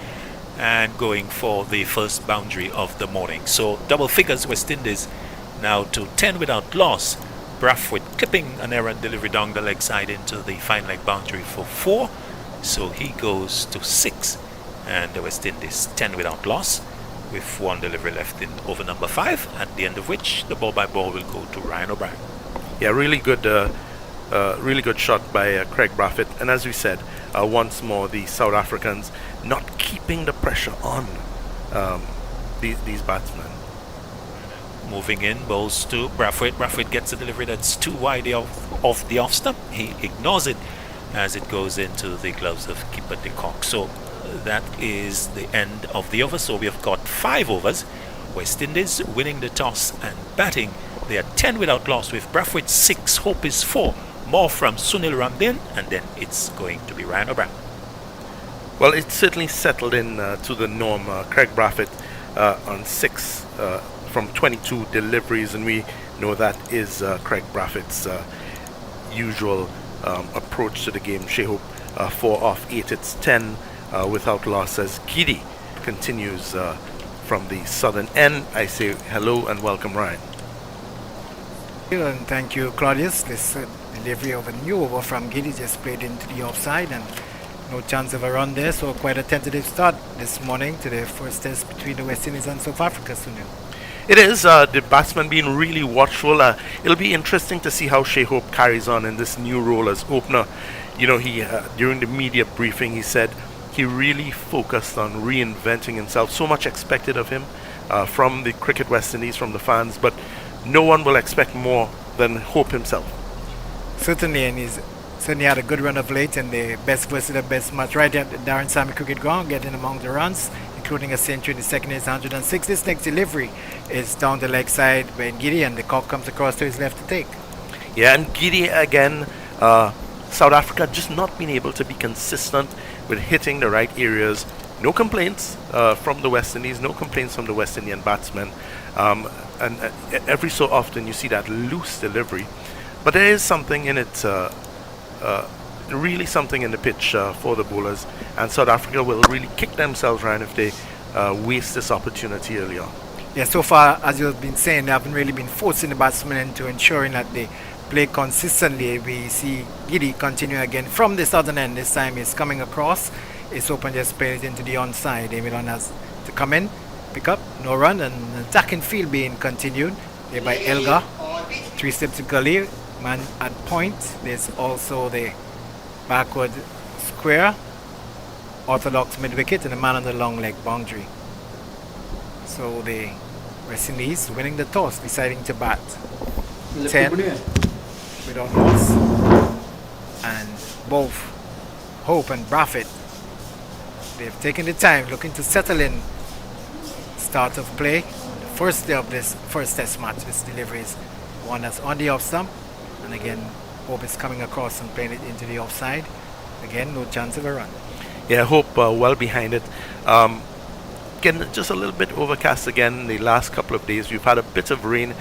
and going for the first boundary of the morning. So double figures, West Indies now to 10 without loss. Brathwaite clipping an errant delivery down the leg side into the fine leg boundary for 4. So he goes to 6. And the West Indies 10 without loss, with 1 delivery left in over number 5, at the end of which the ball by ball will go to Ryan O'Brien. Yeah, really good shot by Craig Brathwaite. And as we said, once more the South Africans not keeping the pressure on these batsmen. Moving in, bowls to Brathwaite. Brathwaite gets a delivery that's too wide off the off stump. He ignores it as it goes into the gloves of keeper de Kock. So that is the end of the over. So we have got 5 overs. West Indies winning the toss and batting. They are 10 without loss with Brathwaite 6, Hope is 4, more from Sunil Ramdin, and then it's going to be Ryan O'Brien. Well, it's certainly settled in to the norm. Craig Braffett on 6 from 22 deliveries, and we know that is Craig Braffett's usual approach to the game. Shea Hope 4 off 8. It's 10 without loss as Giddy continues from the southern end. I say hello and welcome, Ryan. And thank you, Claudius. This delivery of a new over from Giddy just played into the offside and no chance of a run there, so quite a tentative start this morning to the first test between the West Indies and South Africa, Sunil. It is, the batsman being really watchful. It'll be interesting to see how Shea Hope carries on in this new role as opener. You know, he during the media briefing, he said he really focused on reinventing himself. So much expected of him from the Cricket West Indies, from the fans, but no one will expect more than Hope himself. Certainly, and he's certainly had a good run of late in the best versus the best match right at the Darren Sammy Cricket Ground, getting among the runs, including a century in the second innings, 106. This next delivery is down the leg side when Giddy, and the cock comes across to his left to take. Yeah, and Giddy again, South Africa just not being able to be consistent with hitting the right areas. No complaints from the West Indies, no complaints from the West Indian batsmen. And every so often you see that loose delivery. But there is something in it, really something in the pitch for the bowlers. And South Africa will really kick themselves, Ryan, if they waste this opportunity early on. Yeah, so far, as you've been saying, they haven't really been forcing the batsmen into ensuring that they play consistently. We see Giddy continue again from the southern end. This time he's coming across. It's open, just played it into the onside. David on has to come in, pick up, no run, and attacking field being continued there by Elgar. 3 steps to Gully, man at point. There's also the backward square, orthodox mid wicket, and a man on the long leg boundary. So the West Indies winning the toss, deciding to bat. 10 without loss, and both Hope and Braffett, they've taken the time looking to settle in. Start of play, the first day of this first test match. This delivery is one that's on the off stump, and again Hope is coming across and playing it into the offside. Again, no chance of a run. Yeah, Hope well behind it. Again, just a little bit overcast again the last couple of days. We've had a bit of rain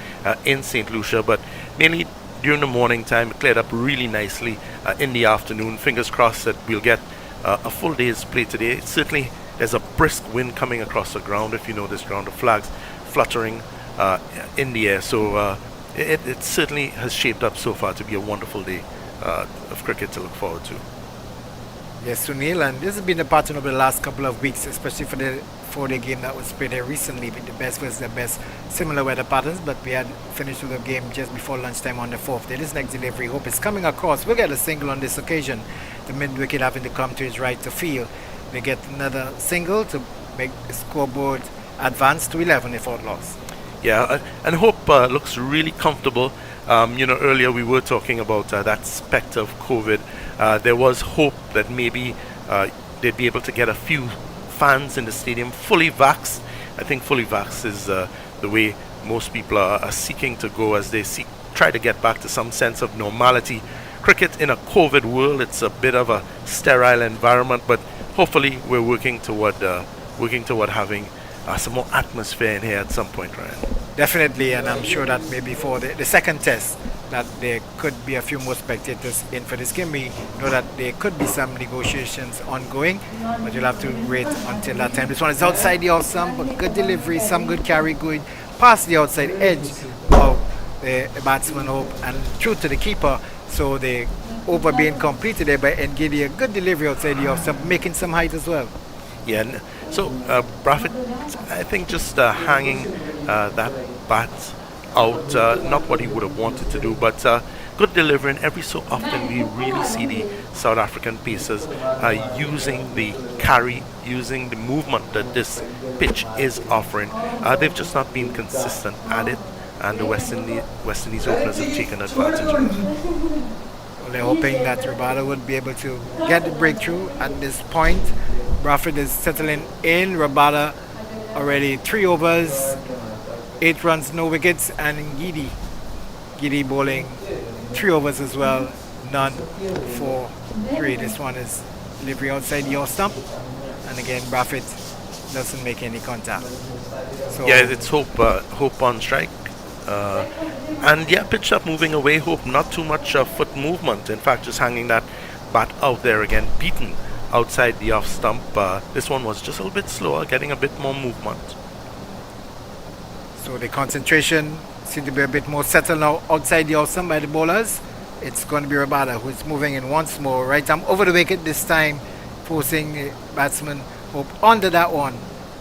in St. Lucia, but mainly during the morning time. It cleared up really nicely in the afternoon. Fingers crossed that we'll get a full day's play today. Certainly there's a brisk wind coming across the ground. If you know this ground, the flags fluttering in the air. So it certainly has shaped up so far to be a wonderful day of cricket to look forward to. Yes, Sunil, and this has been the pattern over the last couple of weeks, especially for the 4-day game that was played there recently, with the best versus the best, similar weather patterns, but we had finished with the game just before lunchtime on the 4th day. This next delivery, Hope is coming across. We'll get a single on this occasion. The mid-wicket having to come to his right to field. They get another single to make the scoreboard advance to 11 without loss. Yeah, and Hope looks really comfortable. Earlier we were talking about that spectre of COVID. There was hope that maybe they'd be able to get a few fans in the stadium fully vaxxed. I think fully vaxxed is the way most people are seeking to go as they try to get back to some sense of normality. Cricket in a COVID world, it's a bit of a sterile environment, but hopefully we're working toward having some more atmosphere in here at some point, Ryan. Definitely, and I'm sure that maybe for the second test that there could be a few more spectators in for this game. We know that there could be some negotiations ongoing, but you'll have to wait until that time. This one is outside the off stump, but good delivery, some good carry going past the outside edge of the batsman Hope and through to the keeper. So the over being completed there by Ngidi, a good delivery outside the off stump, making some height as well. Yeah, so Braffett, I think just hanging that bat out, not what he would have wanted to do, but good delivery. And every so often we really see the South African pacers using the carry, using the movement that this pitch is offering. They've just not been consistent at it, and the West Indies openers have taken advantage of it. Well, they're hoping that Rabada would be able to get the breakthrough at this point. Braffett is settling in. Rabada already 3 overs, 8 runs, no wickets, and Ngidi bowling 3 overs as well, none for 3. This one is delivery outside the off stump, and again Braffett doesn't make any contact. So yeah, it's Hope on strike. And yeah, pitch up moving away. Hope not too much foot movement. In fact, just hanging that bat out there again, beaten outside the off stump. This one was just a little bit slower, getting a bit more movement. So the concentration seems to be a bit more settled now outside the off stump by the bowlers. It's going to be Rabada who's moving in once more. Right arm over the wicket this time, forcing the batsman Hope under that one,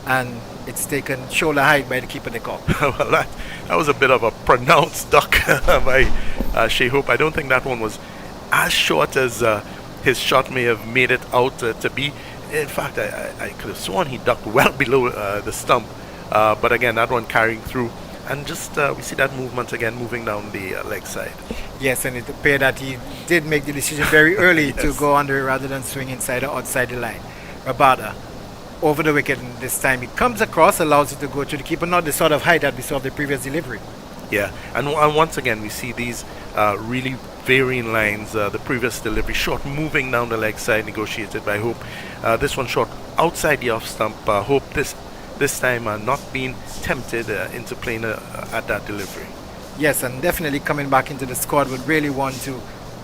and it's taken shoulder height by the keeper they call. Well, that was a bit of a pronounced duck by Shea Hope. I don't think that one was as short as his shot may have made it out to be. In fact, I could have sworn he ducked well below the stump. But again, that one carrying through. And just we see that movement again, moving down the leg side. Yes, and it appeared that he did make the decision very early Yes. to go under rather than swing inside or outside the line. Rabada over the wicket, and this time he comes across, allows it to go to the keeper, not the sort of height that we saw of the previous delivery. Yeah, and once again, we see these really varying lines. The previous delivery short, moving down the leg side, negotiated by Hope. This one short, outside the off stump. Hope this time not being tempted into playing at that delivery. Yes, and definitely coming back into the squad would really want to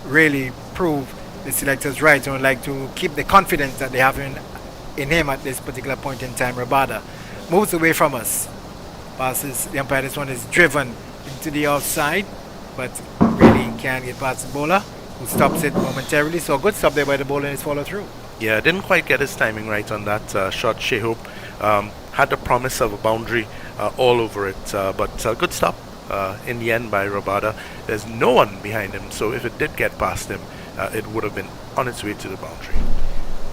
really prove the selectors right, and would like to keep the confidence that they have in him at this particular point in time. Rabada moves away from us, passes the umpire. This one is driven into the outside, but really can't get past the bowler, who stops it momentarily. So a good stop there by the bowler, and it's followed through. Yeah, didn't quite get his timing right on that shot. Shea Hope had the promise of a boundary all over it, but a good stop in the end by Rabada. There's no one behind him, so if it did get past him, it would have been on its way to the boundary.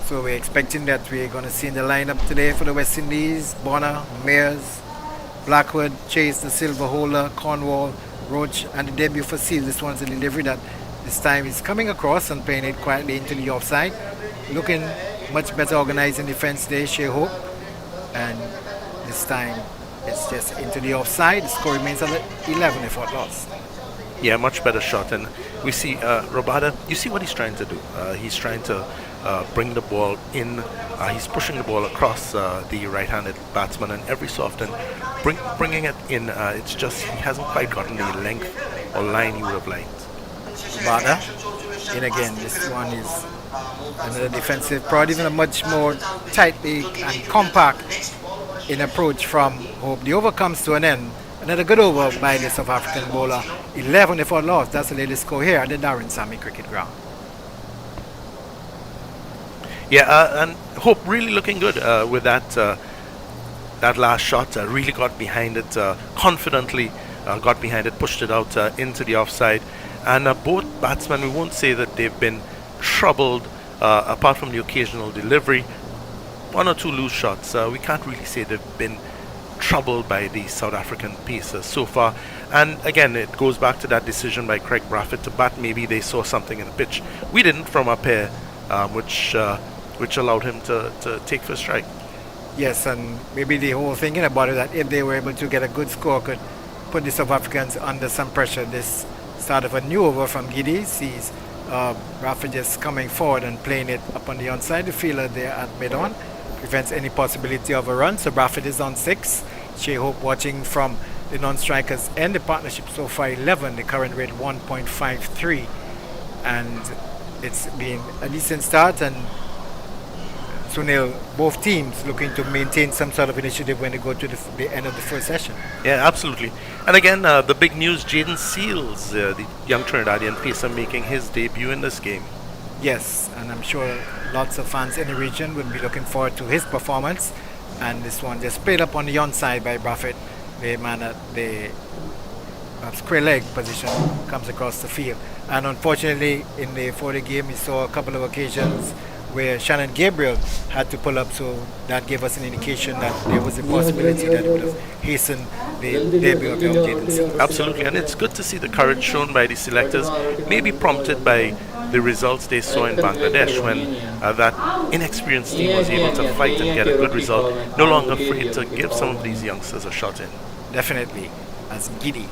So we're expecting that we're going to see in the lineup today for the West Indies: Bonner, Mears, Blackwood, Chase, the silver holder, Cornwall, Roach, and the debut for Seal. This one's a delivery that this time is coming across and playing it quietly into the offside. Looking much better organized in defense today, Shea Hope. And this time it's just into the offside. The score remains at 11 if not lost. Yeah, much better shot. And we see Rabada, you see what he's trying to do. He's trying to bring the ball in. He's pushing the ball across the right-handed batsman, and every so often bringing it in. It's just he hasn't quite gotten the length or line he would have liked. Rabada in again. This one is another defensive prod, even a much more tightly and compact in approach from Hope. The over comes to an end. Another good over by the South African bowler. 11 if not lost. That's the latest score here at the Darren Sammy Cricket Ground. Yeah, and Hope really looking good with that last shot. Really got behind it confidently. Got behind it, pushed it out into the offside. And both batsmen, we won't say that they've been troubled apart from the occasional delivery. One or two loose shots. We can't really say they've been troubled by the South African pace so far. And again, it goes back to that decision by Craig Braffett to bat. Maybe they saw something in the pitch we didn't from up here, which allowed him to take first strike. Yes, and maybe the whole thinking about it, that if they were able to get a good score, could put the South Africans under some pressure. This start of a new over from Giddy sees Braffett just coming forward and playing it up on the onside. The fielder there at mid-on prevents any possibility of a run. So Braffett is on 6. Shea Hope watching from the non-strikers and the partnership so far 11. The current rate 1.53, and it's been a decent start. And Sunil, both teams looking to maintain some sort of initiative when they go to the end of the first session. Yeah, absolutely. And again, the big news: Jaden Seals, the young Trinidadian pacer, making his debut in this game. Yes, and I'm sure lots of fans in the region will be looking forward to his performance. And this one just played up on the onside by Braffett. The man at the square leg position comes across the field. And unfortunately, for the game, we saw a couple of occasions where Shannon Gabriel had to pull up, so that gave us an indication that there was a possibility that it would have hastened the debut of young Jaden Seals. Absolutely, and it's good to see the courage shown by the selectors, maybe prompted by the results they saw in Bangladesh when that inexperienced team was able to fight and get a good result, no longer afraid to give some of these youngsters a shot in. Definitely, as Giddy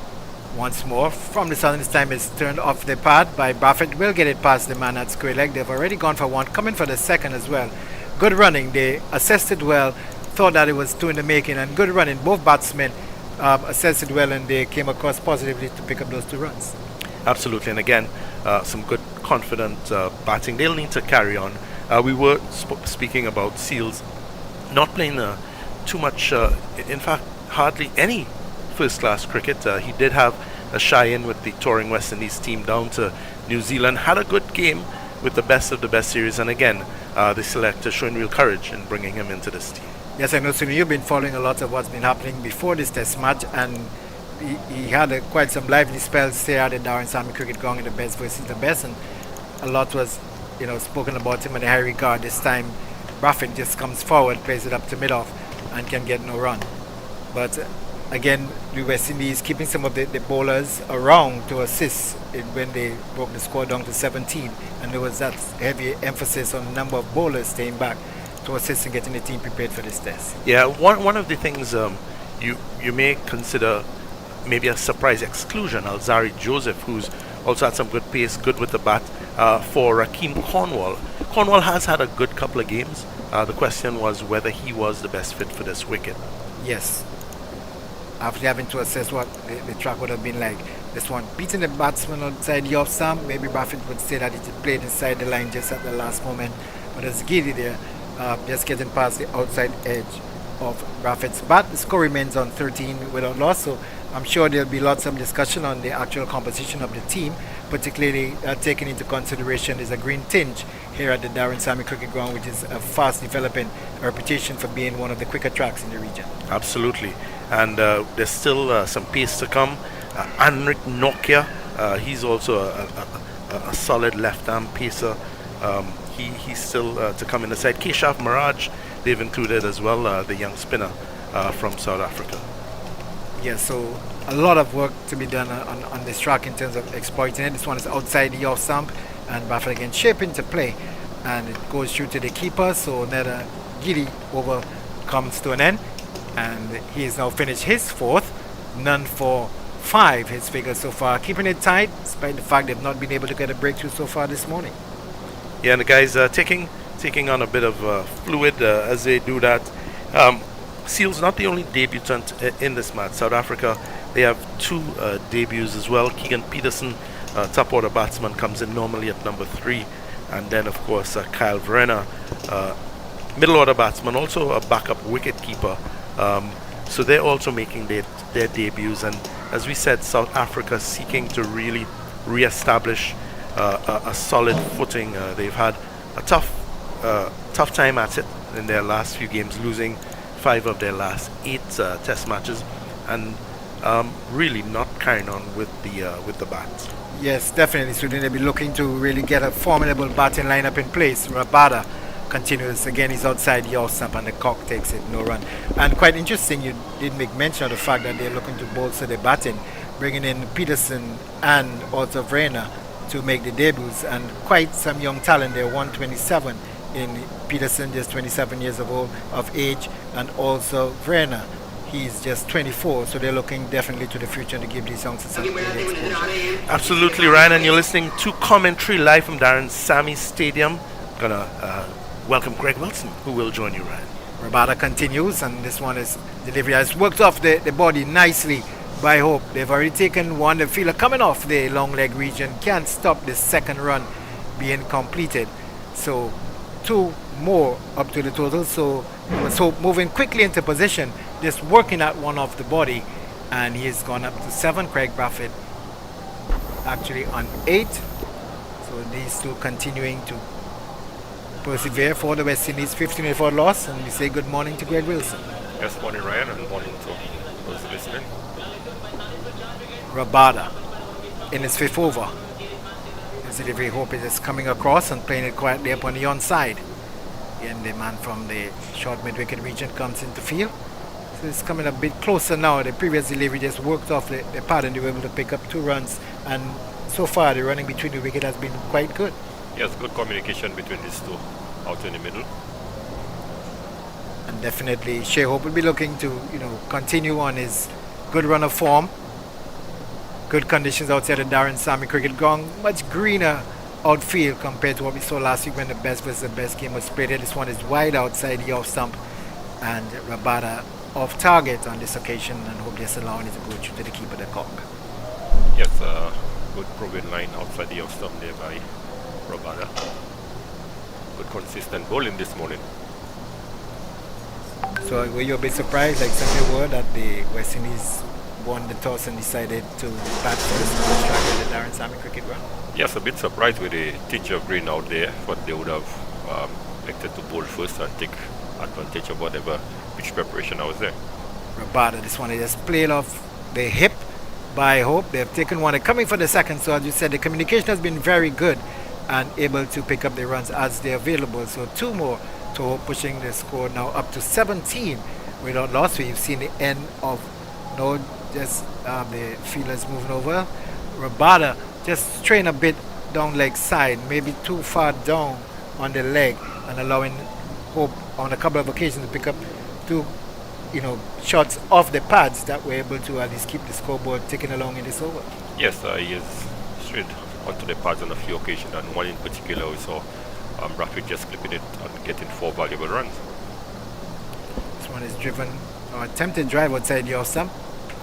Once more from the southern, this time is turned off the pad by Buffett. Will get it past the man at square leg. They've already gone for one, coming for the second as well. Good running. They assessed it well, thought that it was two in the making, and good running. Both batsmen assessed it well, and they came across positively to pick up those 2 runs. Absolutely, and again, some good, confident batting. They'll need to carry on. We were speaking about Seals not playing too much, in fact, hardly any first-class cricket. He did have a shy-in with the touring West Indies team down to New Zealand. Had a good game with the best of the best series, and again, the selector showing real courage in bringing him into this team. Yes, I know, Sunil, you've been following a lot of what's been happening before this test match, and he had quite some lively spells here at the Darren Sammy Cricket Ground in the best versus the best, and a lot was, spoken about him in a high regard. This time, Buffett just comes forward, plays it up to mid-off, and can get no run. But again, the West Indies keeping some of the bowlers around to assist when they broke the score down to 17, and there was that heavy emphasis on the number of bowlers staying back to assist in getting the team prepared for this test. Yeah, one of the things you may consider maybe a surprise exclusion, Alzari Joseph, who's also had some good pace, good with the bat, for Rakeem Cornwall. Cornwall has had a good couple of games. The question was whether he was the best fit for this wicket. Yes. After having to assess what the track would have been like. This one, beating the batsman outside the off stump, maybe Buffett would say that it played inside the line just at the last moment. But it's Giddy there, just getting past the outside edge of Buffett's bat. The score remains on 13 without loss, so I'm sure there'll be lots of discussion on the actual composition of the team, particularly taking into consideration there's a green tinge here at the Darren Sammy Cricket Ground, which is a fast developing reputation for being one of the quicker tracks in the region. Absolutely. And there's still some pace to come. Anrik Nokia, he's also a solid left-arm pacer. He's still to come in the side. Keshav Miraj, they've included as well, the young spinner from South Africa. Yeah, so a lot of work to be done on this track in terms of exploiting it. This one is outside the off stump, and Buffett again shaping to play, and it goes through to the keeper, so another giddy over comes to an end, and he has now finished his 4th, none for 5 his figures so far, keeping it tight despite the fact they've not been able to get a breakthrough so far this morning. Yeah, and the guys taking on a bit of fluid as they do that. Seals not the only debutant in this match. South Africa, they have 2 debuts as well. Keegan Peterson, top order batsman, comes in normally at number 3, and then of course Kyle Verena, middle order batsman, also a backup wicket keeper. So they're also making their debuts, and as we said, South Africa seeking to really re-establish a solid footing. They've had a tough time at it in their last few games, losing 5 of their last 8 test matches, and really not carrying on with the bat. Yes, definitely. So they'll be looking to really get a formidable batting lineup in place. Rabada continues again. He's outside the off stump, and the cock takes it, no run. And quite interesting, you did make mention of the fact that they're looking to bolster the batting, bringing in Peterson and also Verena to make the debuts, and quite some young talent there. 127 in Peterson, just 27 years of age, and also Verena, he's just 24, so they're looking definitely to the future to give these youngsters some really exposure. Absolutely, Ryan, and you're listening to commentary live from Darren Sammy Stadium. Gonna welcome Greg Wilson, who will join you, Ryan. Rabada continues, and this one is delivery has worked off the body nicely by Hope. They've already taken one. The fielder coming off the long leg region can't stop the second run being completed, so 2 more up to the total. So Hope moving quickly into position, just working at one off the body, and he has gone up to 7. Craig Buffett actually on 8. So these 2 continuing to persevere for the West Indies. 15 for loss, and we say good morning to Greg Wilson. Yes, morning Ryan, and morning to those listening. Rabada in his 5th over. His delivery, Hope is just coming across and playing it quietly up on the onside. And the man from the short mid-wicket region comes into field. So it's coming a bit closer now. The previous delivery just worked off the pad, and they were able to pick up 2 runs. And so far, the running between the wicket has been quite good. Yes, good communication between these 2 out in the middle. And definitely, Shea Hope will be looking to, continue on his good run of form. Good conditions outside the Darren Sammy Cricket Ground. Much greener outfield compared to what we saw last week when the best versus the best game was played. This one is wide outside the off stump, and Rabada off target on this occasion, and hope just allowing it to go through to the keeper, the cock. Yes, good proven line outside the off stump there by Rabada. Good consistent bowling this morning. So were you a bit surprised, like some people were, that the West Indies won the toss and decided to bat first and strike at the Darren Sammy Cricket Ground? Yes, a bit surprised with the tinge of green out there, but they would have elected to bowl first and take advantage of whatever pitch preparation I was there. Rabada, this one is just played off the hip by Hope. They've taken one, they're coming for the second, so as you said, the communication has been very good and able to pick up the runs as they're available. So 2 more to Hope, pushing the score now up to 17 without loss. We've seen the end of the fielders moving over. Rabada just straying a bit down leg side, maybe too far down on the leg, and allowing Hope on a couple of occasions to pick up 2 shots off the pads that were able to at least keep the scoreboard ticking along in this over. Yes, he has strayed onto the pads on a few occasions, and one in particular we saw Rafi just clipping it and getting 4 valuable runs. This one is driven, attempted drive outside the off stump,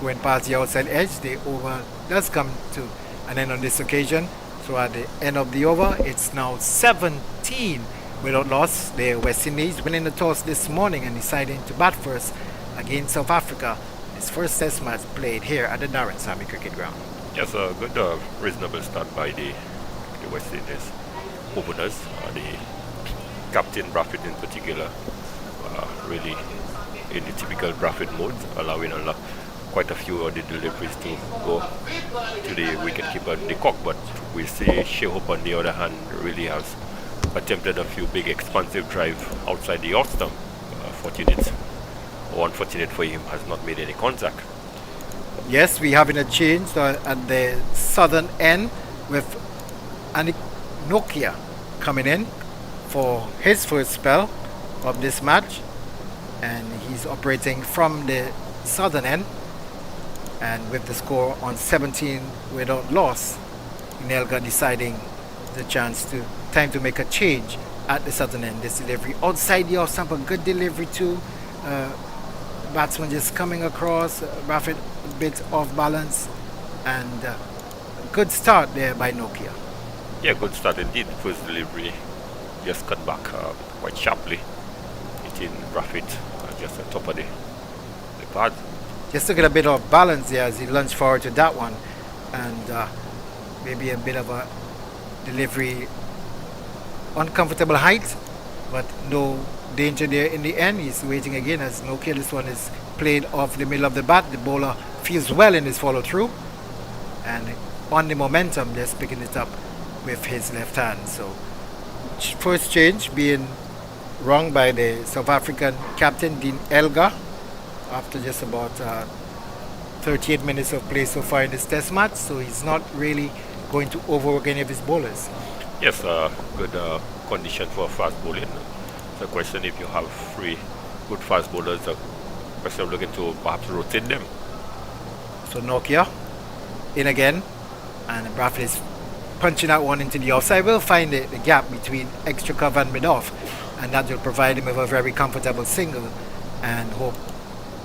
going past the outside edge. The over does come to an end on this occasion. So at the end of the over, it's now 17 without loss. The West Indies winning the toss this morning and deciding to bat first against South Africa. His first test match played here at the Darren Sammy Cricket Ground. Yes, a good reasonable start by the West Indies openers. The captain Brafford in particular, really in the typical Brafford mode, allowing quite a few of the deliveries to go to the wicketkeeper, the cock. But we see Shea Hope on the other hand really has attempted a few big expansive drive outside the off stump. Unfortunate for him, has not made any contact. Yes, we having a change at the southern end with Anik Nokia coming in for his first spell of this match, and he's operating from the southern end, and with the score on 17 without loss, Nelga deciding time to make a change at the southern end. This delivery outside the off stump, a good delivery too. Batsman just coming across, Raffit a bit off balance, and good start there by Nokia. Yeah, good start indeed. First delivery just cut back quite sharply, hitting Raffit just on top of the pad. Just to get a bit of balance there as he lunged forward to that one, and maybe a bit of a delivery uncomfortable height, but no danger there in the end. He's waiting again as Nokia. This one is played off the middle of the bat. The bowler feels well in his follow through, and on the momentum just picking it up with his left hand. So first change being wrong by the South African captain Dean Elgar after just about 38 minutes of play so far in this test match, so he's not really going to overwork any of his bowlers. Yes, good condition for fast bowling. The question, if you have 3 good fast bowlers, the question of looking to perhaps rotate them. So Nokia in again, and Bradford is punching that one into the offside. We'll find the gap between extra cover and mid-off, and that will provide him with a very comfortable single, and Hope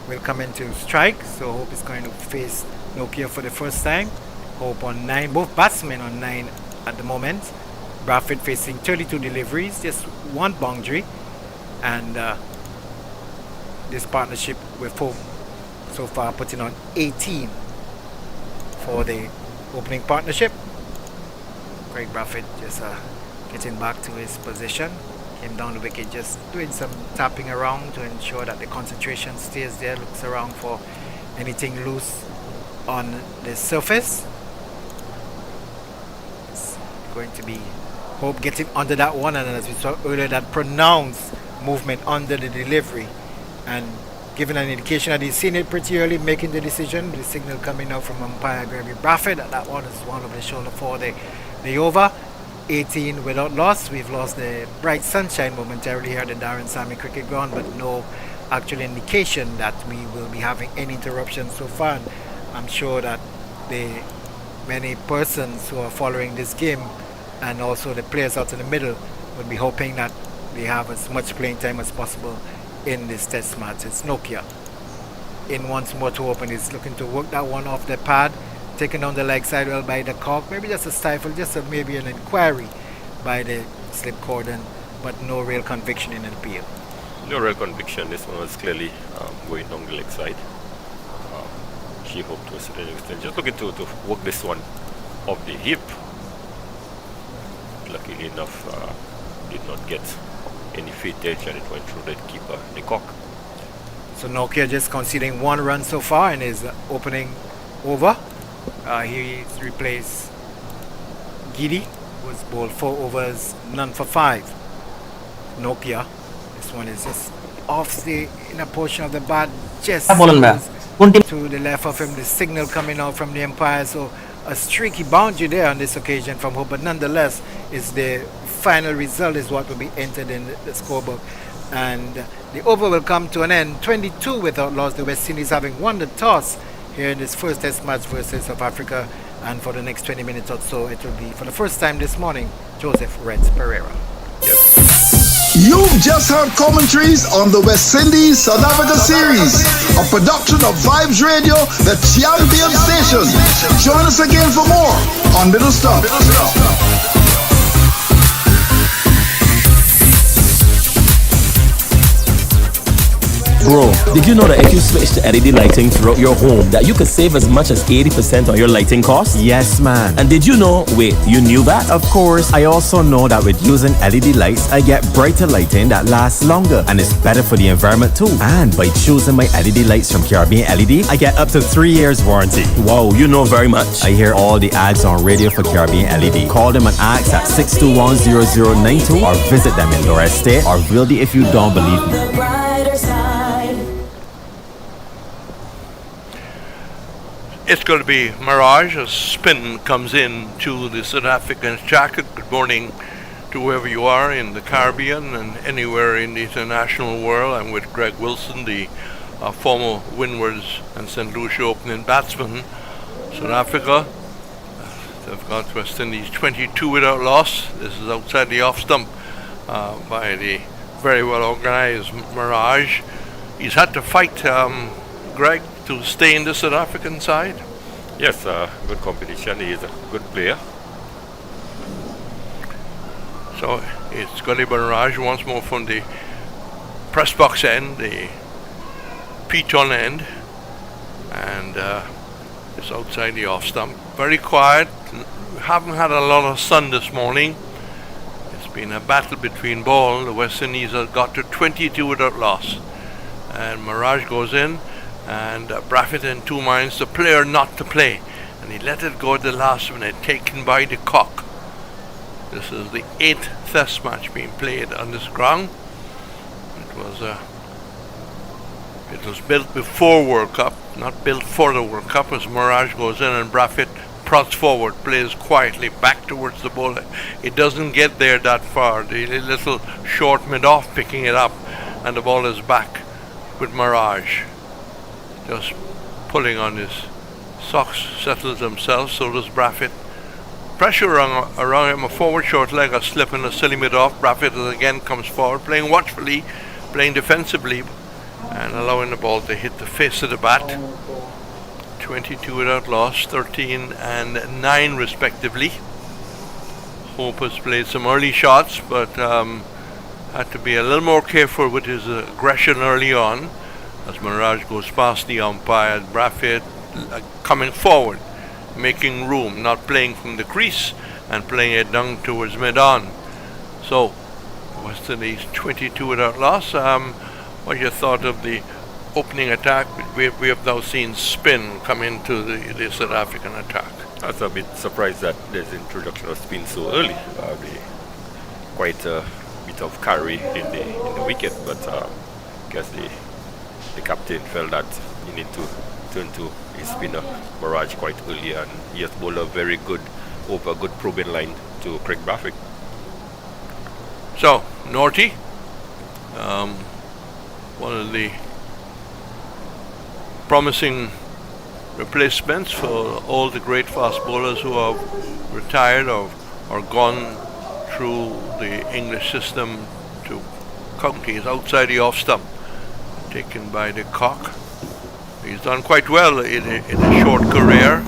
will come in to strike. So Hope is going to face Nokia for the first time. Hope on 9, both batsmen on 9 at the moment. Bradford facing 32 deliveries, just 1 boundary, and this partnership with Hope so far putting on 18 for the opening partnership. Craig Bradford just getting back to his position, came down the wicket, just doing some tapping around to ensure that the concentration stays there, looks around for anything loose on the surface. It's going to be Hope getting under that one, and as we saw earlier, that pronounced movement under the delivery, and giving an indication that he's seen it pretty early, making the decision. The signal coming out from umpire Gregory Bradford that one is one over the shoulder for the over. 18 without loss. We've lost the bright sunshine momentarily here at the Darren Sammy Cricket Ground, but no actual indication that we will be having any interruptions so far. I'm sure that the many persons who are following this game and also the players out in the middle would be hoping that they have as much playing time as possible in this test match. It's Nokia in once more to open. He's looking to work that one off the pad, taken down the leg side well by the cock. Maybe just a stifle, maybe an inquiry by the slip cordon, but no real conviction in the appeal. No real conviction. This one was clearly going down the leg side. She hoped to a certain extent. Just looking to work this one off the hip. Luckily enough, did not get any feet edge and it went through the keeper, the cock. So Nokia just conceding 1 run so far in his opening over. He's replaced Giddy, was bowled 4 overs, none for 5. Nokia, this one is just off the inner portion of the bat, just to the left of him. The signal coming out from the umpire, so a streaky boundary there on this occasion from Hope, but nonetheless is the final result is what will be entered in the scorebook, and the over will come to an end. 22 without loss. The West Indies having won the toss here in this first test match versus South Africa, and for the next 20 minutes or so it will be for the first time this morning Joseph Reds Pereira. You've just heard commentaries on the West Indies South Africa series, a production of Vibes Radio, the champion station. Join us again for more on Middle Stop. Bro, did you know that if you switch to LED lighting throughout your home, that you could save as much as 80% on your lighting costs? Yes, man. And did you know, wait, you knew that? Of course, I also know that with using LED lights, I get brighter lighting that lasts longer and is better for the environment too. And by choosing my LED lights from Caribbean LED, I get up to 3 years warranty. Wow, you know very much. I hear all the ads on radio for Caribbean LED. Call them and ask at 621-0092 or visit them in Lower Estate or Wildy if you don't believe me. It's going to be Mirage as spin comes in to the South African jacket. Good morning to whoever you are in the Caribbean and anywhere in the international world. I'm with Greg Wilson, the former Windwards and St. Lucia opening batsman. South Africa, they've got West Indies 22 without loss. This is outside the off stump by the very well organized Mirage. He's had to fight, Greg, to stay in the South African side? Yes, good competition. He is a good player. So it's Gully Barrage once more from the press box end, the Peaton end, and it's outside the off stump. Very quiet. Haven't had a lot of sun this morning. It's been a battle between ball. The West Indies have got to 22 without loss, and Mirage goes in. And Braffett in 2 minds, the player not to play, and he let it go at the last minute, taken by the cock. This is the 8th test match being played on this ground. It was built before World Cup, not built for the World Cup, as Mirage goes in and Braffett prods forward, plays quietly back towards the bowler. It doesn't get there that far. The little short mid-off picking it up, and the ball is back with Mirage. Just pulling on his socks, settles himself, so does Braffett. Pressure around him, a forward short leg, a slip and a silly mid-off. Braffett again comes forward, playing watchfully, playing defensively, and allowing the ball to hit the face of the bat. 22 without loss, 13 and 9 respectively. Hope has played some early shots, but had to be a little more careful with his aggression early on. As Mirage goes past the umpire, Braffett coming forward, making room, not playing from the crease and playing it down towards mid-on. So, West Indies 22 without loss. What you thought of the opening attack? We have now seen spin come into the South African attack. I was a bit surprised that there's introduction of spin so early. Quite a bit of carry in the wicket, but I guess the captain felt that he need to turn to his spinner Mirage quite early, and he has bowled a very good probing line to Craig Braffett. So Norty, one of the promising replacements for all the great fast bowlers who have retired or gone through the English system to counties outside the off stump, taken by the cock. He's done quite well in a short career,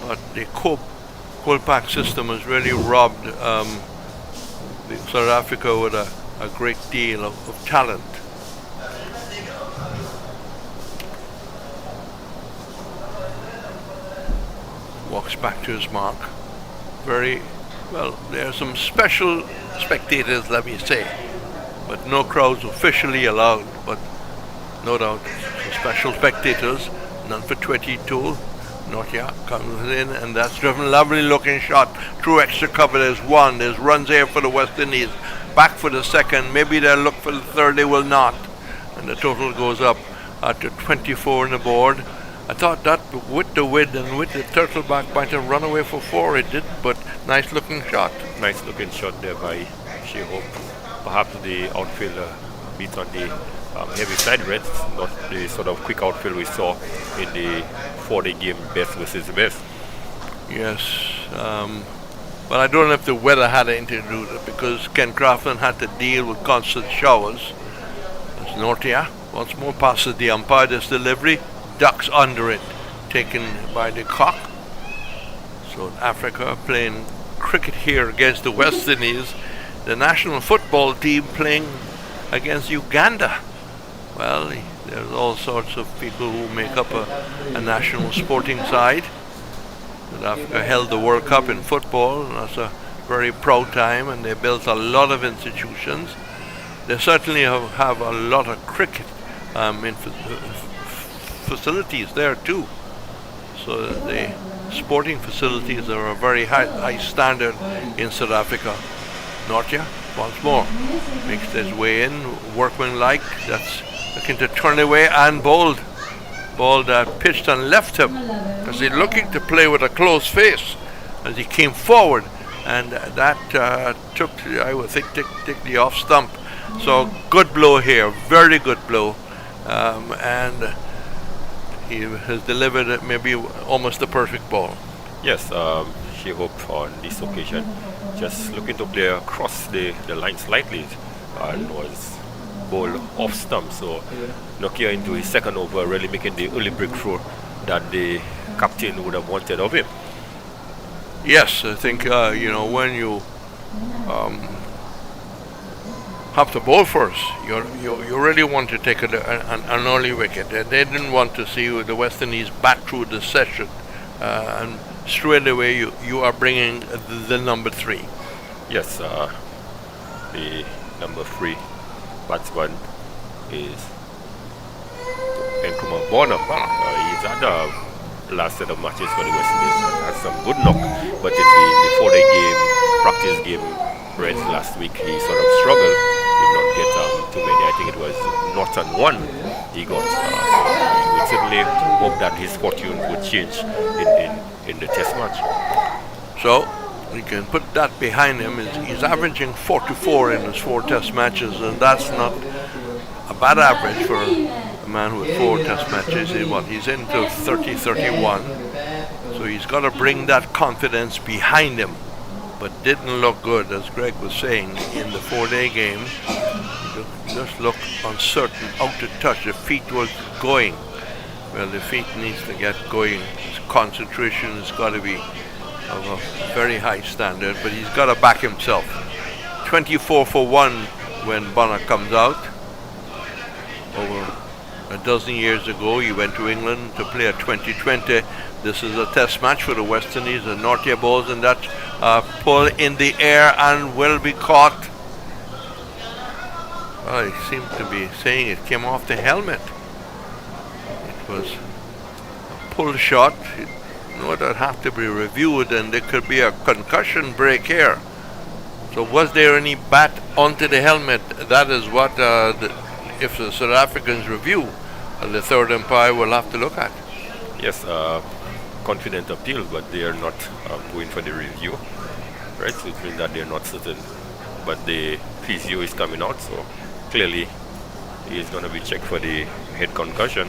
but the Kolpak system has really robbed South Africa with a great deal of talent. Walks back to his mark. Very well, there are some special spectators, let me say, but no crowds officially allowed, but no doubt some special spectators. None for 22. Nortia comes in, and that's driven. Lovely looking shot through extra cover. There's one. There's runs here for the West Indies. Back for the second. Maybe they'll look for the third. They will not. And the total goes up to 24 on the board. I thought that with the width and with the turtle back might have run away for 4. It did, but nice looking shot. Nice looking shot there by Shehope. Perhaps the outfielder beat on the heavy side red, not the sort of quick outfield we saw in the 4-day game, best versus best. Yes, but I don't know if the weather had anything to do with it, because Ken Crafton had to deal with constant showers. As Nortia once more passes the umpire. This delivery ducks under it, taken by the cock. South Africa playing cricket here against the West Indies. The national football team playing against Uganda. Well, there's all sorts of people who make up a national sporting side. South Africa held the World Cup in football, and that's a very proud time, and they built a lot of institutions. They certainly have a lot of cricket facilities there too. So the sporting facilities are a very high standard in South Africa. Nortia once more makes his way in, workmanlike. That's looking to turn away and bowled. Ball that pitched and left him as he's looking to play with a closed face as he came forward, and that took, I would think, take the off stump. So good blow here, very good blow, and he has delivered maybe almost the perfect ball. Yes, Shehope on this occasion just looking to play across the line slightly and was ball off stump. So Nokia into his second over, really making the early breakthrough that the captain would have wanted of him. Yes, I think when you have to bowl first, you really want to take an early wicket. They didn't want to see the West Indies bat through the session, and straight away you are bringing the number 3. Yes, the number 3 batsman is Nkrumah Bonham. He's had the last set of matches for the West Indies, had some good knock, but in the 4-day game, practice game Reds last week, he sort of struggled, did not get too many. I think it was not on 1 he got. He would certainly hope that his fortune would change in the test match. So we can put that behind him. He's averaging 44 in his 4 test matches, and that's not a bad average for a man with 4 test matches. He's into 30-31, so he's got to bring that confidence behind him, but didn't look good, as Greg was saying, in the 4-day game. He just looked uncertain, out of touch. The feet was going. Well, the feet needs to get going. His concentration has got to be of a very high standard, but he's got to back himself. 24 for 1 when Bonner comes out. Over a dozen years ago, he went to England to play a 2020. This is a test match for the West Indies, and Nortia bowls, and that pull in the air and will be caught. Well, he seemed to be saying it came off the helmet. It was a pull shot. That'd have to be reviewed, and there could be a concussion break here. So was there any bat onto the helmet? That is what if the South Africans review, the third umpire will have to look at. Yes, confident appeal, but they are not going for the review, right? So it means that they're not certain, but the physio is coming out, so clearly he is going to be checked for the head concussion.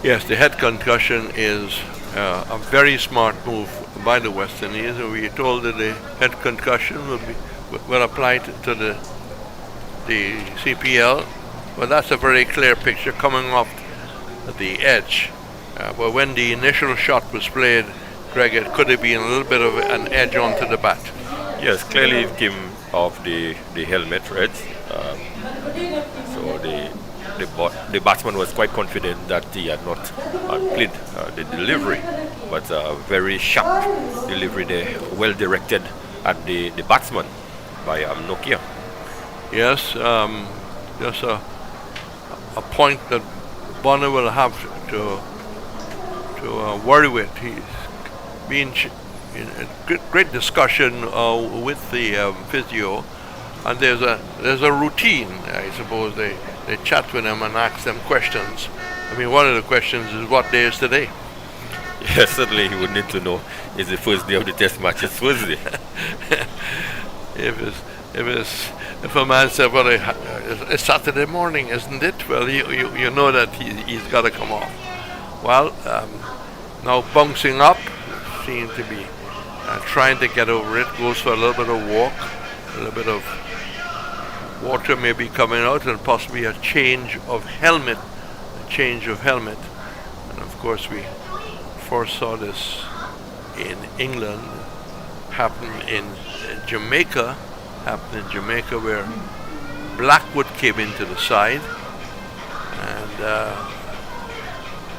Yes, the head concussion is a very smart move by the West Indies, and we are told that the head concussion will apply to the CPL. But that's a very clear picture coming off the edge. But when the initial shot was played, Greg, it could have been a little bit of an edge onto the bat. Yes, clearly it came off the helmet, right? So the batsman was quite confident that he had not played the delivery, but very sharp delivery there, well directed at the batsman by Nokia. Yes, just a point that Bonner will have to worry with. He's been in a great discussion with the physio, and there's a routine. I suppose they chat with him and ask them questions. I mean, one of the questions is, what day is today? Yes, certainly he would need to know, is the first day of the test match is Thursday. If a man said, well, it's Saturday morning, isn't it? Well, you know that he's got to come off. Well, now bouncing up, seems to be trying to get over it, goes for a little bit of walk, a little bit of water may be coming out, and possibly a change of helmet. And of course we first saw this in England, happen in Jamaica, where Blackwood came into the side, and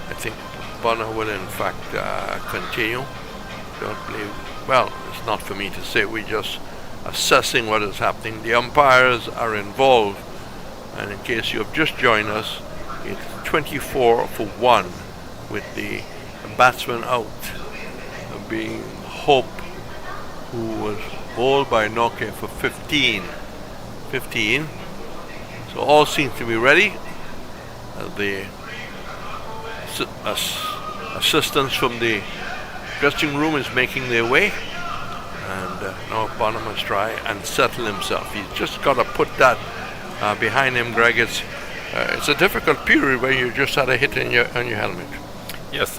I think Bonner will in fact continue. Don't believe, well, it's not for me to say, we're just assessing what is happening. The umpires are involved, and in case you have just joined us, it's 24 for 1 with the batsman out, being Hope, who was bowled by Nokia for 15. So all seems to be ready. The assistants from the dressing room is making their way, and now Bonner must try and settle himself. He's just got to put that behind him, Greg. It's a difficult period when you just had a hit on your helmet. Yes,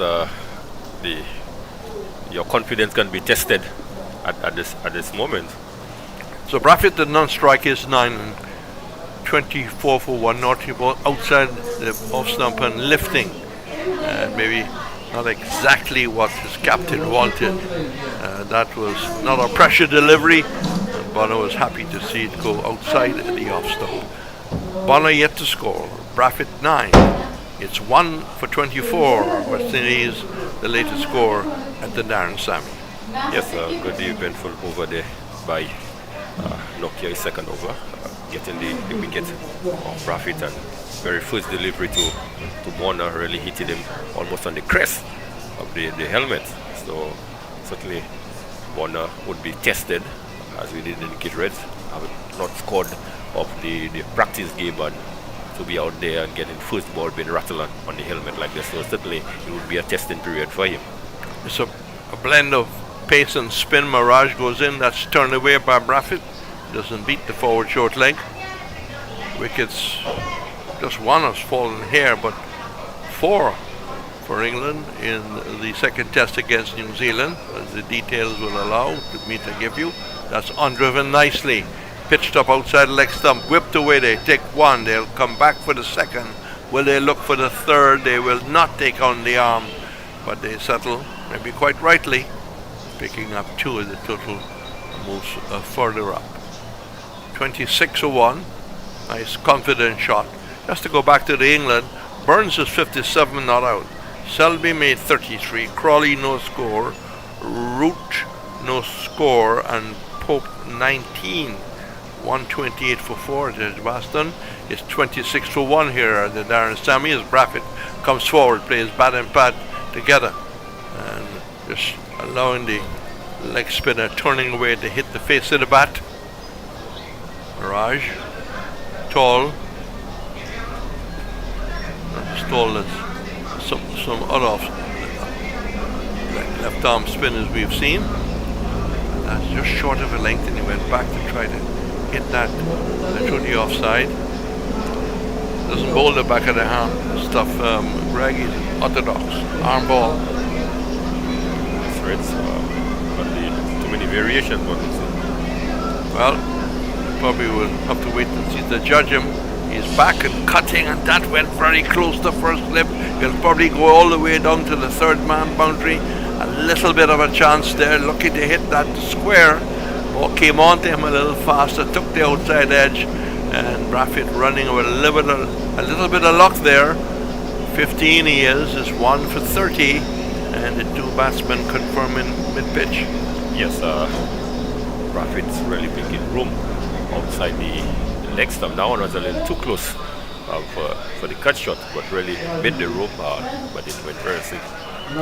your confidence can be tested at this moment. So Brafitt did not strike his 9, and 24 for 1, naughty ball outside the off stump and lifting. Maybe not exactly what his captain wanted. That was not a pressure delivery, and Bonner was happy to see it go outside the off stump. Bonner yet to score. Brafitt 9. It's 1 for 24. West Indies, the latest score at the Darren Sammy. Yes, good eventful over there by Nokia, second over, getting the wicket of Brafitt, and very first delivery to Bonner really hitting him almost on the crest of the helmet. So certainly Bonner would be tested, as we did in Kid Reds, having not scored of the practice game, and to be out there and getting first ball being rattled on the helmet like this. So certainly it would be a testing period for him. It's a blend of pace and spin. Mirage goes in, that's turned away by Brafitt. Doesn't beat the forward short leg. Wickets, just one has fallen here, but 4 for England in the second test against New Zealand, as the details will allow me to give you. That's undriven nicely, pitched up outside leg stump, whipped away. They take 1, they'll come back for the second. Will they look for the third? They will not take on the arm, but they settle, maybe quite rightly, picking up 2 as the total moves further up. 26 for 1, nice confident shot. Just to go back to the England, Burns is 57 not out. Selby made 33, Crawley no score, Root no score, and Pope 19. 128 for 4 at Edgbaston. It's 26 for 1 here at the Darren Sammy as Brafitt comes forward, plays bat and pad together, and just allowing the leg spinner turning away to hit the face of the bat. Mirage, tall, stall as some other left arm spinners we've seen. That's just short of a length, and he went back to try to hit that through the offside. doesn't bowl the back of the arm stuff. Greg is orthodox. Arm ball. That's right. But too many variations, what we see. Well, probably will have to wait and see the judge him. He's back and cutting, and that went very close to first slip. He'll probably go all the way down to the third man boundary. A little bit of a chance there, lucky to hit that square. Ball came on to him a little faster, took the outside edge, and Brafitt running with a little bit of luck there. 15 he is 1 for 30, and the two batsmen confirming mid-pitch. Yes, Brafitt's really making room outside the leg stump. That one was a little too close for the cut shot, but really made the room, but it went very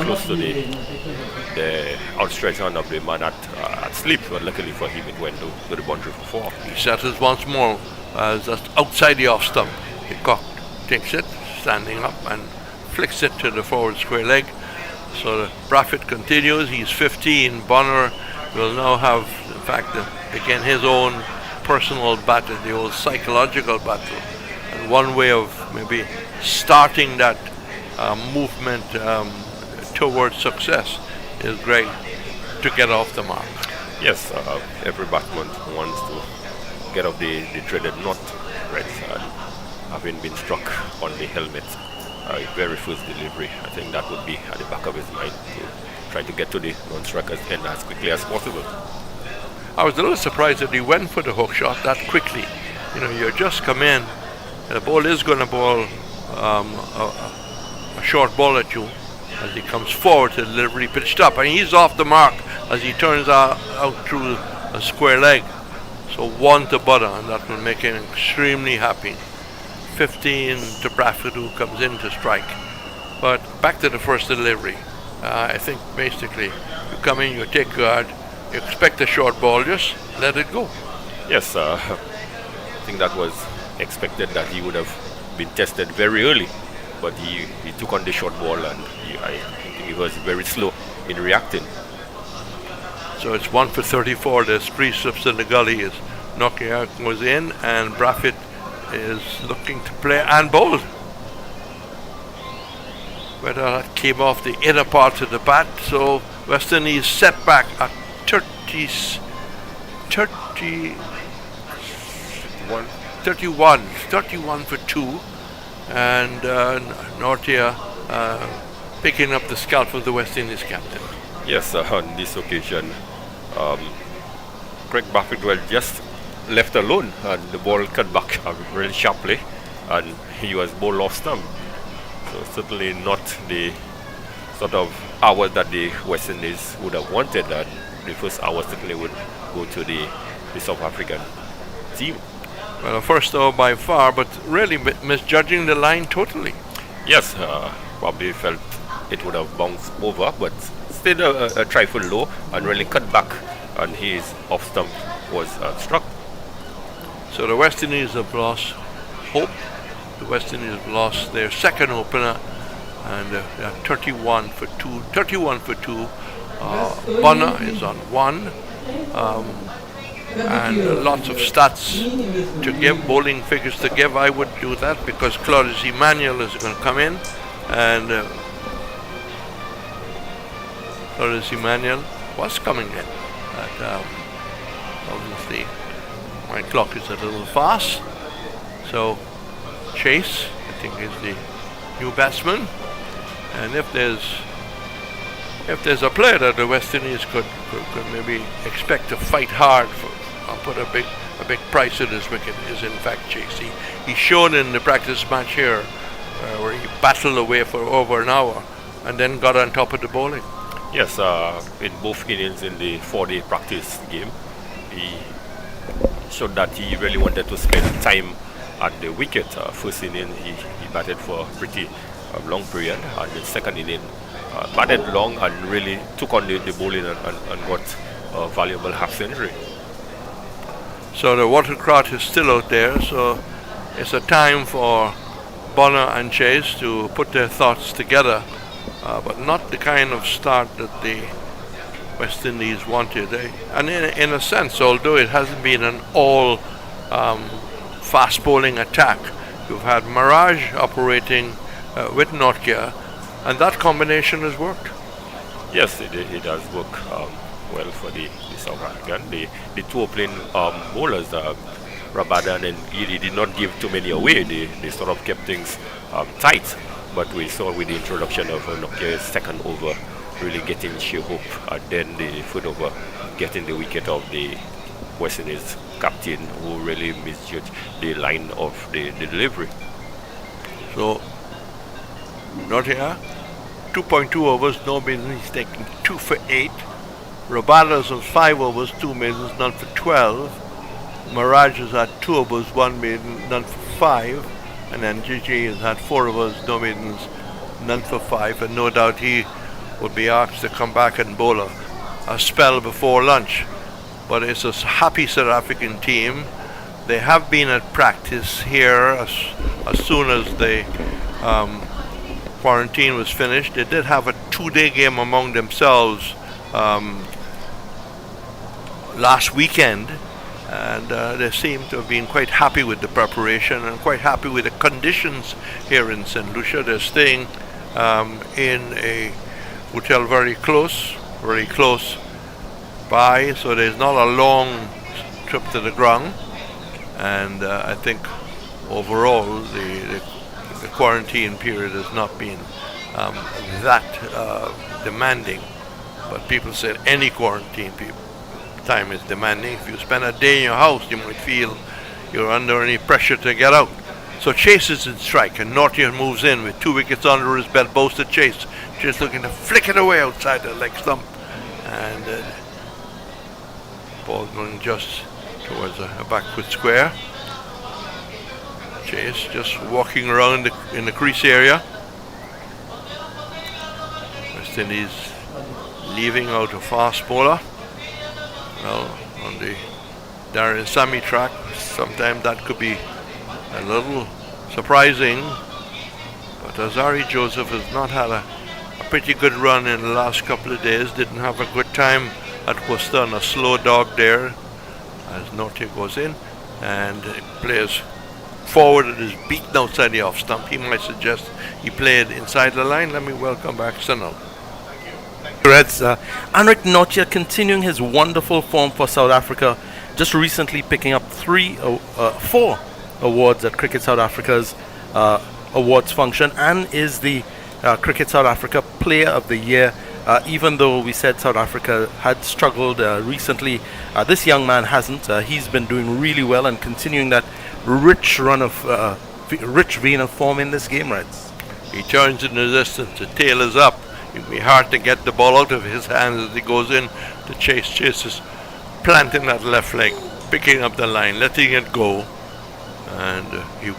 close to the outstretched hand of the man at sleep, but luckily for him it went to the boundary for 4. He settles once more just outside the off stump. Hickok takes it, standing up, and flicks it to the forward square leg. So Brafitt continues. He's 15. Bonner will now have, in fact, again his own personal battle, the old psychological battle. And one way of maybe starting that movement towards success is Greg to get off the mark. Yes, every batsman wants to get off the dreaded knot, right? Having been struck on the helmet, very first delivery, I think that would be at the back of his mind to try to get to the non-striker's end as quickly as possible. I was a little surprised that he went for the hook shot that quickly. You know, you just come in, the ball is going to bowl a short ball at you as he comes forward to the delivery, pitched up, and he's off the mark as he turns out through a square leg. So 1 to Butter, and that will make him extremely happy. 15 to Brafitt, who comes in to strike. But back to the first delivery. I think basically you come in, you take guard, you expect a short ball, just let it go. Yes, I think that was expected, that he would have been tested very early, but he took on the short ball, and I think he was very slow in reacting. So it's 1 for 34. There's 3 slips in the gully as Nokia goes in, and Brafitt is looking to play and bowl. Whether that came off the inner part of the bat, so West Indies set back at 31 for 2, and Nortia picking up the scalp of the West Indies captain. Yes, on this occasion, Craig Brafitt just left alone, and the ball cut back really sharply, and he was bowled off stump. So certainly not the sort of hour that the West Indies would have wanted, and the first hour certainly would go to the South African team. Well, the first hour by far, but really misjudging the line totally. Yes, probably felt it would have bounced over, but stayed a trifle low and really cut back, and his off stump was struck. So the West Indies have lost hope. The West Indies have lost their second opener, and they are 31 for 2. 31 for 2. Bonner is on 1. And lots of stats to give, bowling figures to give. I would do that because Claudius Emmanuel is going to come in, and Claudius Emmanuel was coming in. But obviously my clock is a little fast, so Chase, I think, is the new batsman, and if there's a player that the West Indies could maybe expect to fight hard for, I'll put a big price on his wicket, is in fact Chase. He's shown in the practice match here where he battled away for over an hour and then got on top of the bowling. Yes, in both innings in the 4-day practice game, he showed that he really wanted to spend time at the wicket. First inning he batted for a pretty long period, and the second inning batted long and really took on the bowling and got a valuable half century. So the watercraft is still out there, so it's a time for Bonner and Chase to put their thoughts together, but not the kind of start that the West Indies wanted. And in a sense, although it hasn't been an all fast bowling attack, You've had Mirage operating with Nokia, and that combination has worked. Yes, it does work well for the South African. The two opening bowlers, Rabada and Giri, did not give too many away. They sort of kept things tight. But we saw with the introduction of Nokia's second over, really getting sheer hope, and then the third over, getting the wicket of the West Indies captain, who really misjudged the line of the delivery. So, not here. 2.2 overs, no misses. He's taking 2 for 8. Rabada's on 5 overs, 2 misses, none for 12. Mirage has had 2 overs, 1 maiden, none for 5. And then Gigi has had 4 overs, no maidens, none for 5. And no doubt he would be asked to come back and bowl a spell before lunch. But it's a happy South African team. They have been at practice here as soon as the quarantine was finished. They did have a 2-day game among themselves last weekend, and they seem to have been quite happy with the preparation and quite happy with the conditions here in St. Lucia. They're staying in a hotel very close by, so there's not a long trip to the ground, and I think overall the quarantine period has not been that demanding. But people said any quarantine time is demanding. If you spend a day in your house, you might feel you're under any pressure to get out. So Chase is in strike, and Nortje moves in with 2 wickets under his belt. Boasted Chase just looking to flick it away outside the leg stump, and ball going just towards a backward square. Chase just walking around in the crease area. West Indies leaving out a fast bowler. Well, on the Darren Sammy track, sometimes that could be a little surprising. But Azari Joseph has not had a pretty good run in the last couple of days. Didn't have a good time at Worcester on a slow dog there as Nortje goes in and plays forward and is beaten outside the off stump. He might suggest he played inside the line. Let me welcome back Sunil. Reds, Anrik Nortje continuing his wonderful form for South Africa, just recently picking up 4 awards at Cricket South Africa's awards function, and is the Cricket South Africa Player of the Year. Even though we said South Africa had struggled recently, this young man hasn't. He's been doing really well and continuing that rich vein of form in this game, Reds. He turns in the distance, the tail is up. It'd be hard to get the ball out of his hands as he goes in to Chase. Chase is planting that left leg, picking up the line, letting it go, and he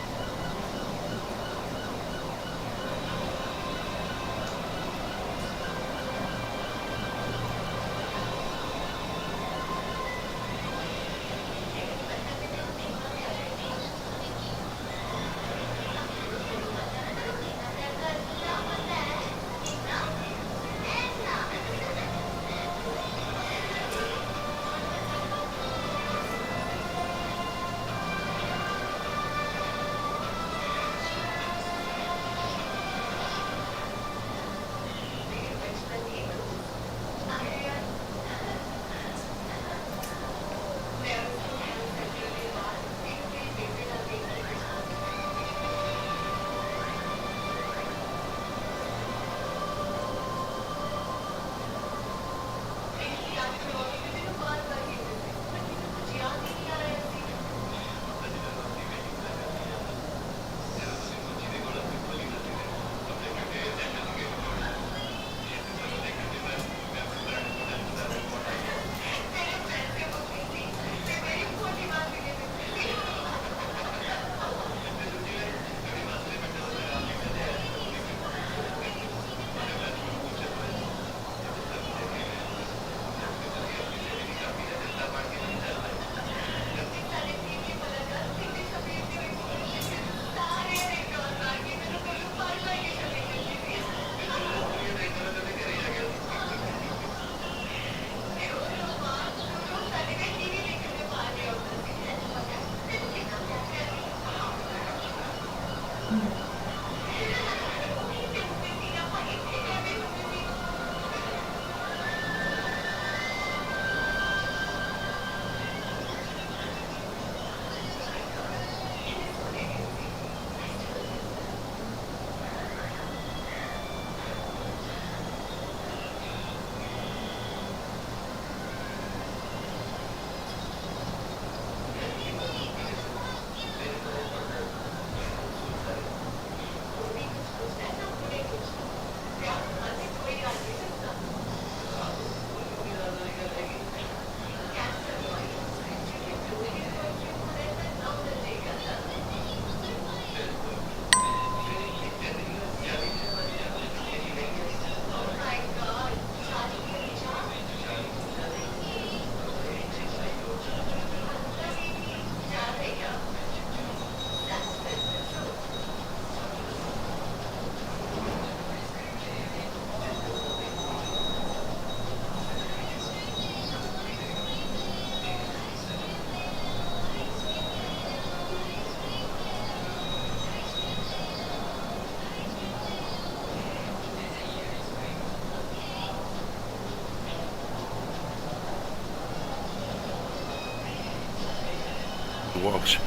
walks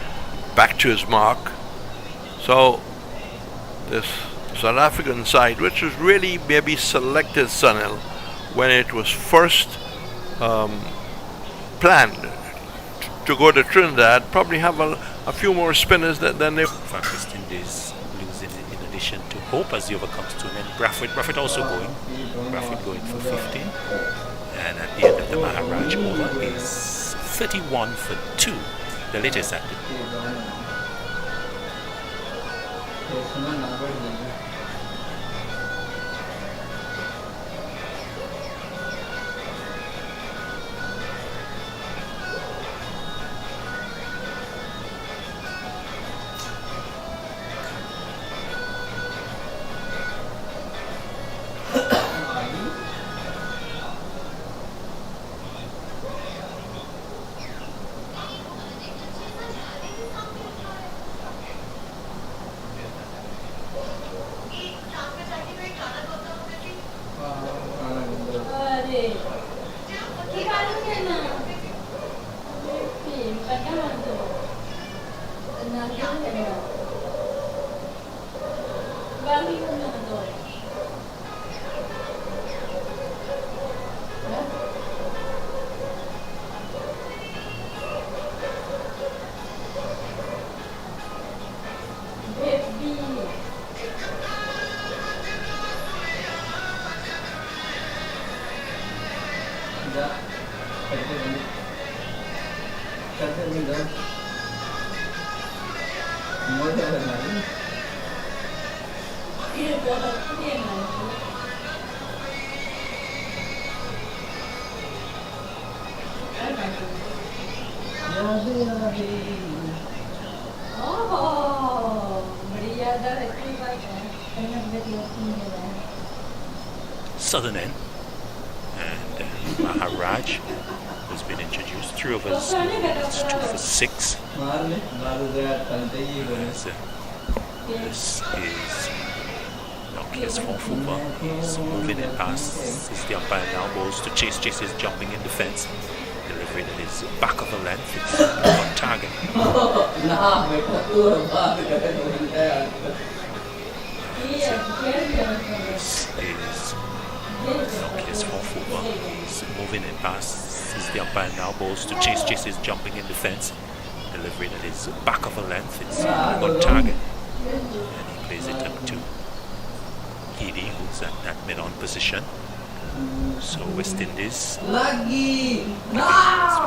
back to his mark. So this South African side, which was really maybe selected, Sunil, when it was first planned to go to Trinidad, probably have a few more spinners than they. West Indies losing in addition to Hope as the over comes to an end. Bradford also going. Bradford going for 15. And at the end of the Maharaj over is 31 for 2. The latest at Southern end. And Maharaj has been introduced. 3 overs, it's 2 for 6. This is Nokia's fourth over. He's moving it past. Is the umpire now goes to Chase. Chase is jumping in defense. Delivery that is back of the length. It's on target. This is Nokia's fourth over. He's moving it past. Is the umpire now goes to Chase. Chase is jumping in defense. Delivery that is back of the length. It's on target. And he plays it up to Gidi, who's at that mid-on position. So West Indies, as we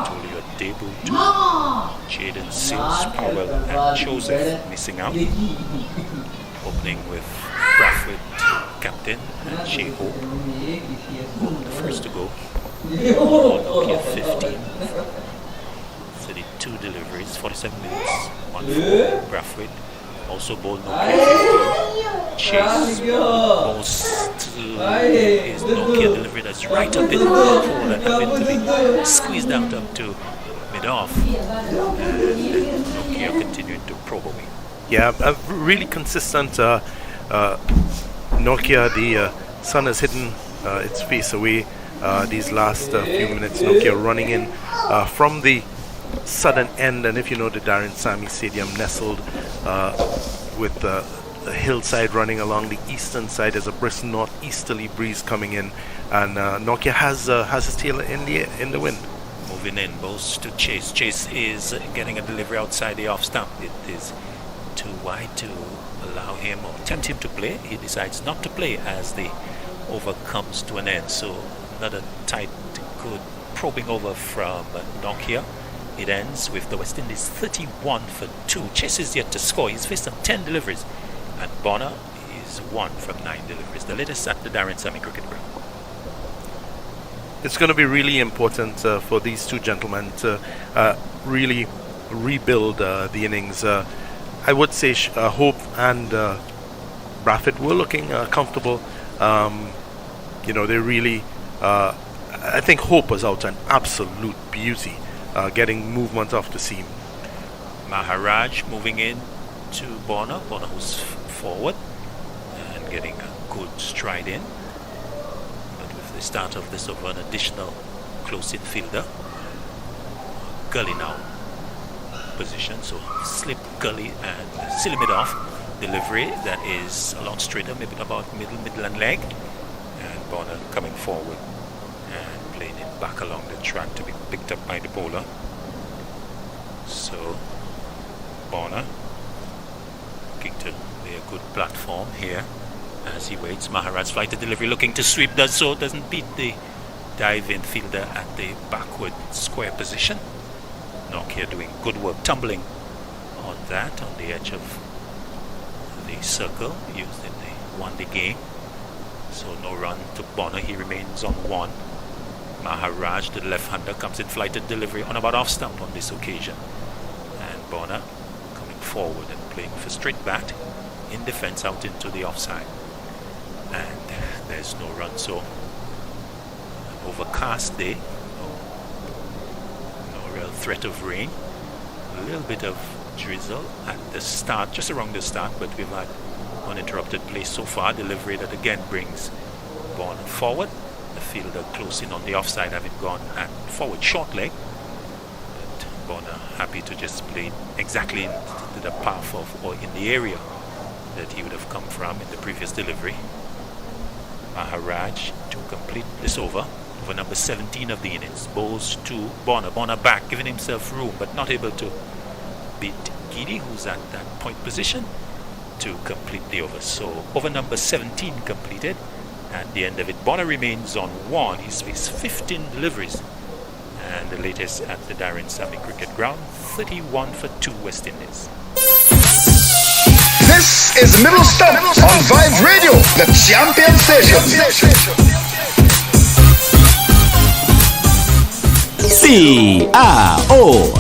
told you, a debut to Jaden Seals, Powell and Joseph missing out. Opening with Bradford captain and Shea Hope. Hope the first to go. Nokia 15. 32 deliveries, 47 minutes, 1 for Bradford. Also ball Nokia 15. Chase balls to his Nokia delivery that's right up in the hole and having to be squeezed out up to mid-off. And Nokia continuing to probe away. Yeah, a really consistent Nokia. The sun has hidden its face away these last few minutes. Nokia running in from the southern end, and if you know the Darren Sammy Stadium nestled with the hillside running along the eastern side, there's a brisk northeasterly breeze coming in, and Nokia has his tail in the wind. Moving in, balls to Chase. Chase is getting a delivery outside the off stump. It is too wide to allow him or tempt him to play. He decides not to play as the over comes to an end. So another tight, good probing over from Nokia. It ends with the West Indies 31 for 2. Chase is yet to score. He's faced some 10 deliveries. And Bonner is 1 from 9 deliveries. The latest at the Darren Sammy Cricket Ground. It's going to be really important for these two gentlemen to really rebuild the innings. I would say Hope and Bradford were looking comfortable. They really... I think Hope was out an absolute beauty, getting movement off the seam. Maharaj moving in to Bonner. Bonner who's forward and getting a good stride in. But with the start of this over, an additional close-in fielder. Gully now position. So slip, gully, and silly mid-off delivery that is a lot straighter, maybe about middle and leg. And Bonner coming forward and playing it back along the track to be picked up by the bowler. So Bonner looking to lay a good platform here as he waits. Maharaj flight to delivery, looking to sweep, does so, doesn't beat the dive-in fielder at the backward square position. Nokia doing good work, tumbling on that, on the edge of the circle used in the one-day game. So no run to Bonner, he remains on 1. Maharaj, the left-hander, comes in flighted delivery on about off-stump on this occasion. And Bonner coming forward and playing for straight bat in defense out into the offside. And there's no run, so an overcast day. No real threat of rain. A little bit of drizzle at the start, just around the start, but we've had uninterrupted play so far. Delivery that again brings Bonner forward. The fielder close in on the offside, having gone at forward short leg. But Bonner happy to just play exactly into the path of, or in the area that he would have come from in the previous delivery. Maharaj to complete this over number 17 of the innings. Bowls to Bonner. Bonner back, giving himself room, but not able to beat Gidi, who's at that point position, to complete the over. So over number 17 completed. At the end of it, Bonner remains on 1. He's faced 15 deliveries. And the latest at the Darren Sammy Cricket Ground, 31 for 2 West Indies. This is Middle Stump on Vibes Radio, the champion station. C-I-O.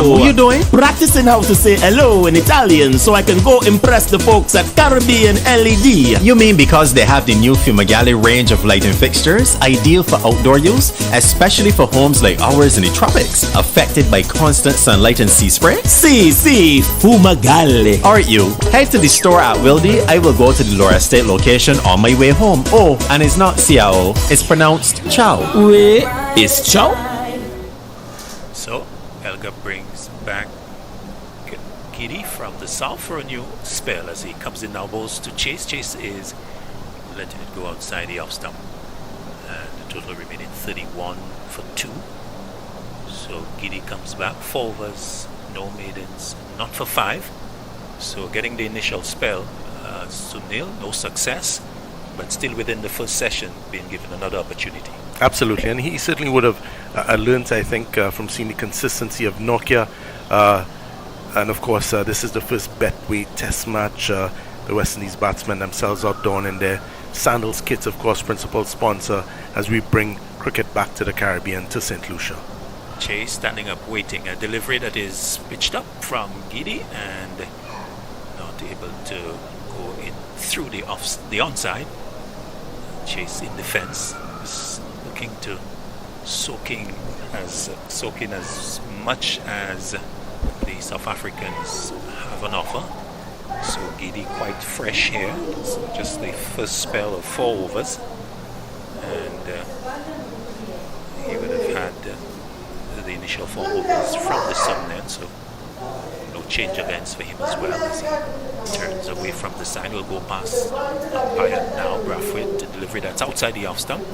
What you doing? Practicing how to say hello in Italian so I can go impress the folks at Caribbean LED. You mean because they have the new Fumagalli range of lighting fixtures, ideal for outdoor use, especially for homes like ours in the tropics, affected by constant sunlight and sea spray? Si, Fumagalli. Alright you, head to the store at Wildy. I will go to the Laura Estate location on my way home. Oh, and it's not Ciao, it's pronounced Chow. Wait, it's Chow? So Elgar brings back Giddy from the south for a new spell as he comes in now. Balls to Chase. Chase is letting it go outside the off stump. And the total remaining 31 for 2. So Giddy comes back. 4 overs, no maidens, not for 5. So getting the initial spell, Sunil, no success, but still within the first session being given another opportunity. Absolutely, and he certainly would have learned, I think, from seeing the consistency of Nokia. And of course, this is the first Betway Test match. The West Indies batsmen themselves are donned in their sandals kits, of course, principal sponsor, as we bring cricket back to the Caribbean, to St. Lucia. Chase standing up, waiting. A delivery that is pitched up from Giddy and not able to go in through the onside. Chase in defense. Looking to soak in as much as the South Africans have an offer. So Giddy quite fresh here. So just the first spell of 4 overs, and he would have had the initial 4 overs from the sun end. So no change of ends for him as well as he turns away from the side. Will go past umpire now, Brathwaite, delivery that's outside the off stump.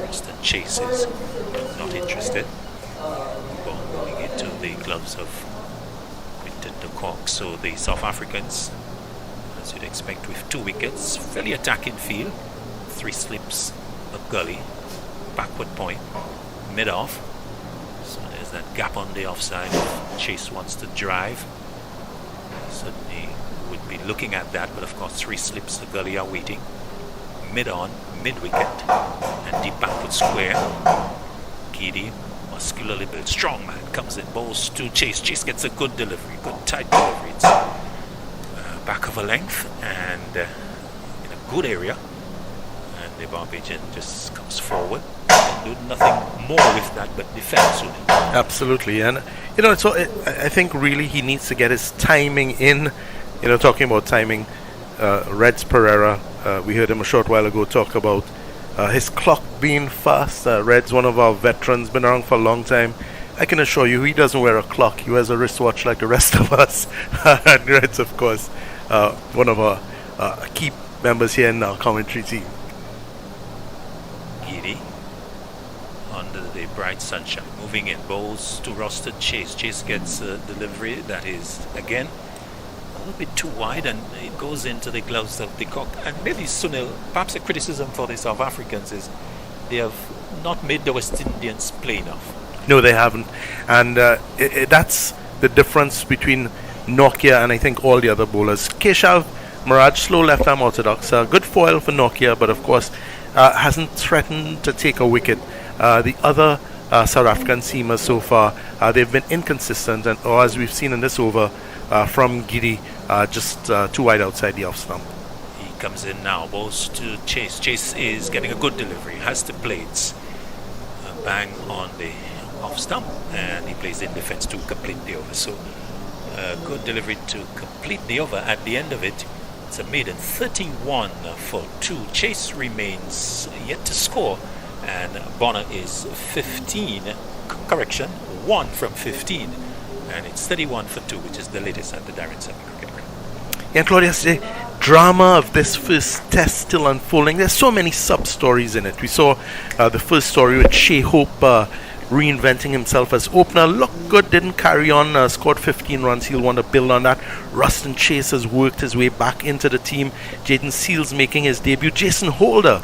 Winston Chase is not interested. Ball going into the gloves of Quinton de Kock. So the South Africans, as you'd expect, with 2 wickets, fairly attacking field, 3 slips, a gully, backward point, mid-off. So there's that gap on the offside. If Chase wants to drive, certainly would be looking at that, but of course 3 slips, a gully are waiting. Mid-on, mid-wicket, and deep backward square. Giddy, muscularly built, strong man, comes in, bowls to Chase. Chase gets a good delivery, good tight delivery. It's back of a length and in a good area. And the Barbadian just comes forward. Do nothing more with that but defend. Absolutely, and I think really he needs to get his timing in. Talking about timing, Reds Pereira, we heard him a short while ago talk about his clock being fast. Red's one of our veterans, been around for a long time, I can assure you, he doesn't wear a clock. He wears a wristwatch like the rest of us. And Red's, of course, one of our key members here in our commentary team. Giddy under the bright sunshine, moving in, bowls to rostered Chase. Chase gets a delivery that is again a little bit too wide, and it goes into the gloves of the cock. And maybe Sunil, perhaps a criticism for the South Africans is they have not made the West Indians play enough. No, they haven't, and that's the difference between Nokia and I think all the other bowlers. Keshav Maraj, slow left-arm orthodox, good foil for Nokia, but of course hasn't threatened to take a wicket. The other South African seamers so far, they've been inconsistent, and or as we've seen in this over from Giddy, just too wide outside the off stump. He comes in now, bowls to Chase. Chase is getting a good delivery, has the plates, bang on the off stump, and he plays in defense to complete the over. So good delivery to complete the over. At the end of it, it's a maiden 31 for 2. Chase remains yet to score, and Bonner is 15, correction, 1 from 15, and it's 31 for 2, which is the latest at the Darren 7 cricket ground. Yeah, Claudius, the drama of this first test still unfolding. There's so many sub-stories in it. We saw the first story with Shea Hope reinventing himself as opener. Looked good, didn't carry on, scored 15 runs. He'll want to build on that. Ruston Chase has worked his way back into the team. Jaden Seals making his debut. Jason Holder,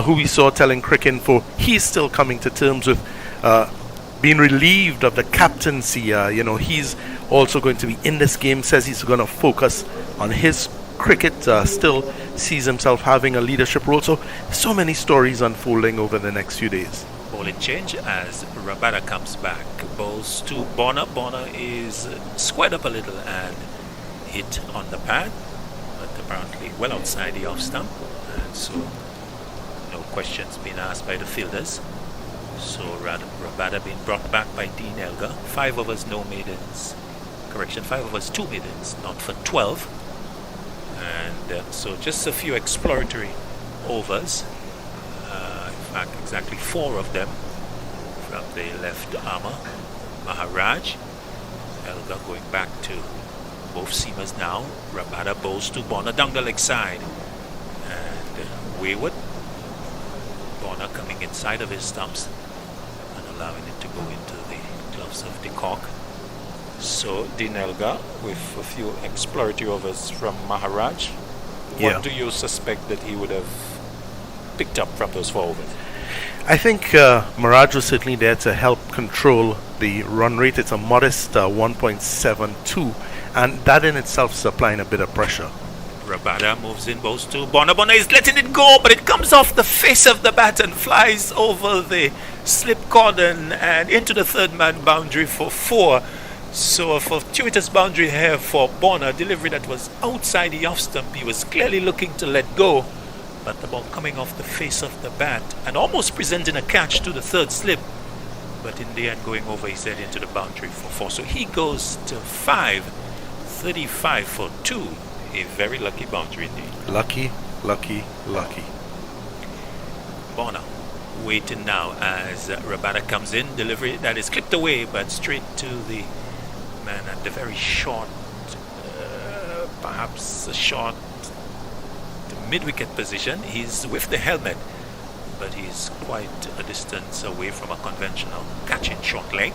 who we saw telling Cricket Info, he's still coming to terms with being relieved of the captaincy. He's also going to be in this game, says he's going to focus on his cricket, still sees himself having a leadership role. So many stories unfolding over the next few days. Bowling change as Rabada comes back. Bowls to Bonner. Bonner is squared up a little and hit on the pad, but apparently well outside the off stump. And so no questions being asked by the fielders. So Rabada being brought back by Dean Elgar. 5 overs, no maidens. Correction, 5 overs, 2 maidens, not for 12. And so just a few exploratory overs. In fact, exactly 4 of them from the left armour. Maharaj. Elgar going back to both seamers now. Rabada bowls to Bonner down the leg side. And Wayward. Bonner coming inside of his stumps and allowing it to go into the gloves of the cock. So Dean Elgar with a few exploratory overs from Maharaj. Yeah. What do you suspect that he would have picked up from those 4 overs? I think Maraj was certainly there to help control the run rate. It's a modest 1.72, and that in itself is applying a bit of pressure. Rabada moves in, bowls to Bonner. Bonner is letting it go, but it comes off the face of the bat and flies over the slip cordon and into the third man boundary for 4. So a fortuitous boundary here for Bonner. Delivery that was outside the off stump. He was clearly looking to let go, but the ball coming off the face of the bat and almost presenting a catch to the third slip, but in the end going over his head into the boundary for 4. So he goes to 5, 35 for 2. A very lucky boundary indeed. Lucky, lucky, lucky. Bonner waiting now as Rabada comes in. Delivery that is clipped away, but straight to the man at the very short, perhaps a short mid-wicket position. He's with the helmet, but he's quite a distance away from a conventional catching short leg.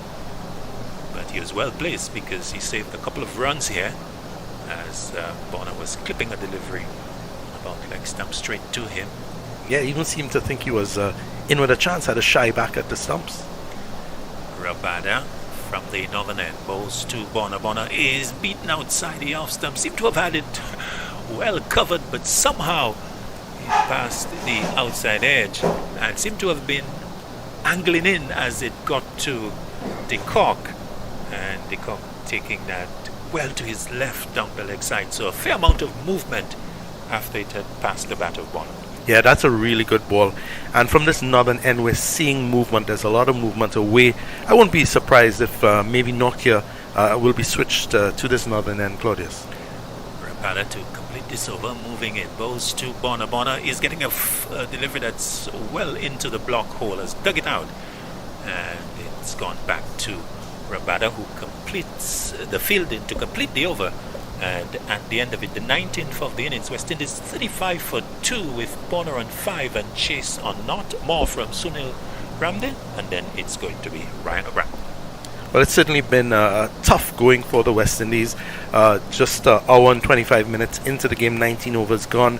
But he was well placed because he saved a couple of runs here as Bonner was clipping a delivery about leg stump straight to him. Yeah, even seemed to think he was in with a chance, had a shy back at the stumps. Rabada from the northern end bowls to Bonner. Bonner is beaten outside the off stump. Seemed to have had it well covered, but somehow he passed the outside edge and seemed to have been angling in as it got to the cock, and the cock taking that well to his left down the leg side. So a fair amount of movement after it had passed the bat of Bonner. Yeah, that's a really good ball. And from this northern end, we're seeing movement. There's a lot of movement away. I won't be surprised if maybe Nokia will be switched to this northern end, Claudius. Rabada to complete this over, moving in. Bowls to Bonner. Bonner is getting a delivery that's well into the block hole, has dug it out. And it's gone back to Rabada, who completes the fielding to complete the over. And at the end of it, the 19th of the innings, West Indies 35 for 2 with Bonner on 5 and Chase on naught. More from Sunil Ramde, and then it's going to be Ryan O'Brien. Well, it's certainly been tough going for the West Indies. Just hour and 25 minutes into the game, 19 overs gone.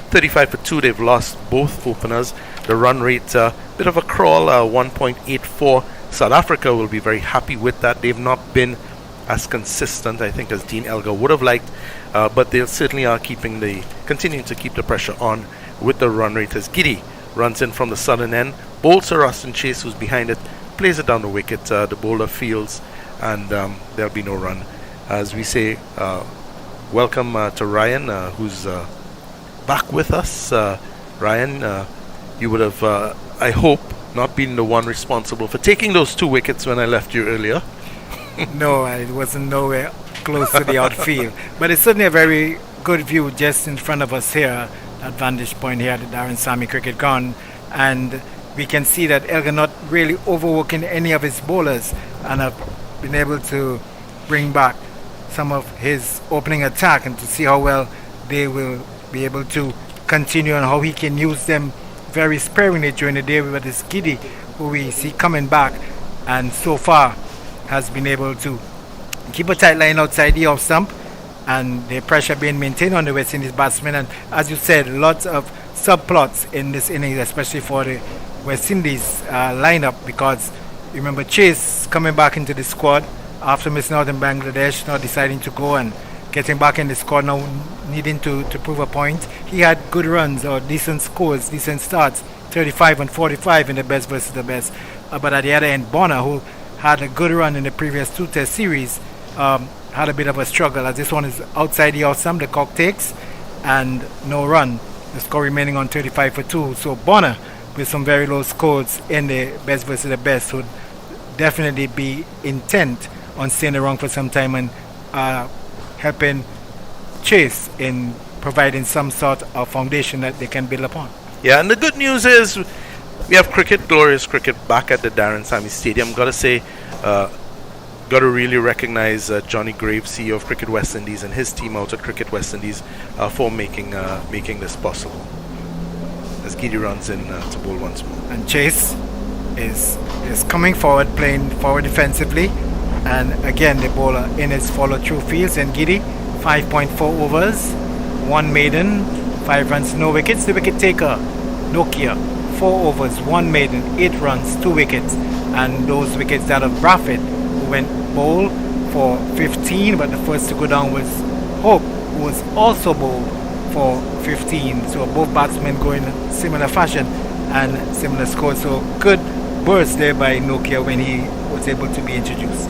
35 for 2, they've lost both openers. The run rate, bit of a crawl, 1.84. South Africa will be very happy with that. They've not been as consistent, I think, as Dean Elgar would have liked, but they certainly are continuing to keep the pressure on with the run rate as Giddy runs in from the southern end, bowls to Rustin Chase, who's behind it, plays it down the wicket, the bowler fields, and there'll be no run. As we say, welcome to Ryan, who's back with us. Ryan, you would have, I hope, not been the one responsible for taking those 2 wickets when I left you earlier. No, I wasn't nowhere close to the outfield. But it's certainly a very good view just in front of us here, that vantage point here at the Darren Sammy Cricket Ground. And we can see that Elgar not really overworking any of his bowlers and have been able to bring back some of his opening attack and to see how well they will be able to continue and how he can use them very sparingly during the day with this Giddy, who we see coming back and so far has been able to keep a tight line outside the off stump and the pressure being maintained on the West Indies batsmen. And as you said, lots of subplots in this innings, especially for the West Indies lineup, because remember Chase coming back into the squad after missing out in Bangladesh, now deciding to go and getting back in the squad, now needing to prove a point. He had good runs or decent scores, decent starts, 35 and 45 in the best versus the best. But at the other end, Bonner, who had a good run in the previous 2 test series, had a bit of a struggle, as this one is outside the off stump, the cock takes, and no run. The score remaining on 35 for 2. So Bonner, with some very low scores in the best versus the best, would definitely be intent on staying around for some time and helping Chase in providing some sort of foundation that they can build upon. Yeah, and the good news is we have cricket, glorious cricket, back at the Darren Sammy Stadium. Got to say, got to really recognize Johnny Graves, CEO of Cricket West Indies, and his team out at Cricket West Indies for making this possible. As Giddy runs in to bowl once more. And Chase is coming forward, playing forward defensively. And again, the bowler in his follow-through fields, and Giddy, 5.4 overs, 1 maiden, 5 runs, no wickets. The wicket taker, Nokia, 4 overs, 1 maiden, 8 runs, 2 wickets. And those wickets that of Braffett, who went bowl for 15, but the first to go down was Hope, who was also bowled for 15. So both batsmen go in similar fashion and similar scores. So good burst there by Nokia when he was able to be introduced.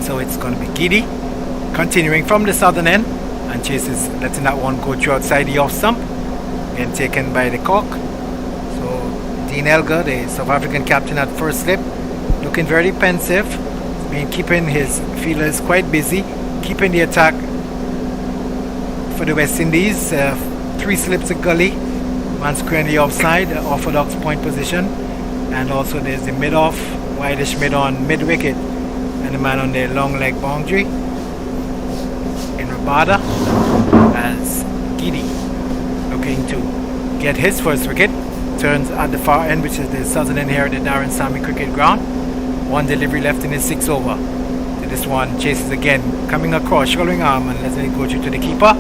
So it's going to be Giddy continuing from the southern end, and Chase is letting that one go through outside the off stump, and taken by the cock. So Dean Elgar, the South African captain at first slip, looking very pensive. He's been keeping his fielders quite busy, keeping the attack for the West Indies. 3 slips of gully, one square on the offside, orthodox point position, and also there's the mid-off, wideish mid on mid-wicket, and the man on the long leg boundary in Rabada as Giddy looking to get his first wicket. Turns at the far end, which is the southern end here at the Darren Sammy Cricket Ground. 1 delivery left in his 6th over. So this one chases again, coming across, shouldering arm, and letting it go through to the keeper.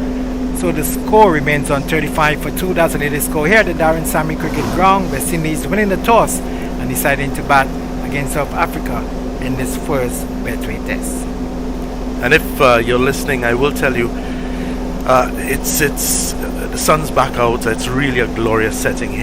So the score remains on 35 for 2. That's the latest score here at the Darren Sammy Cricket Ground. West Indies winning the toss and deciding to bat against South Africa in this first Betway test. And if you're listening, I will tell you, it's the sun's back out. It's really a glorious setting here.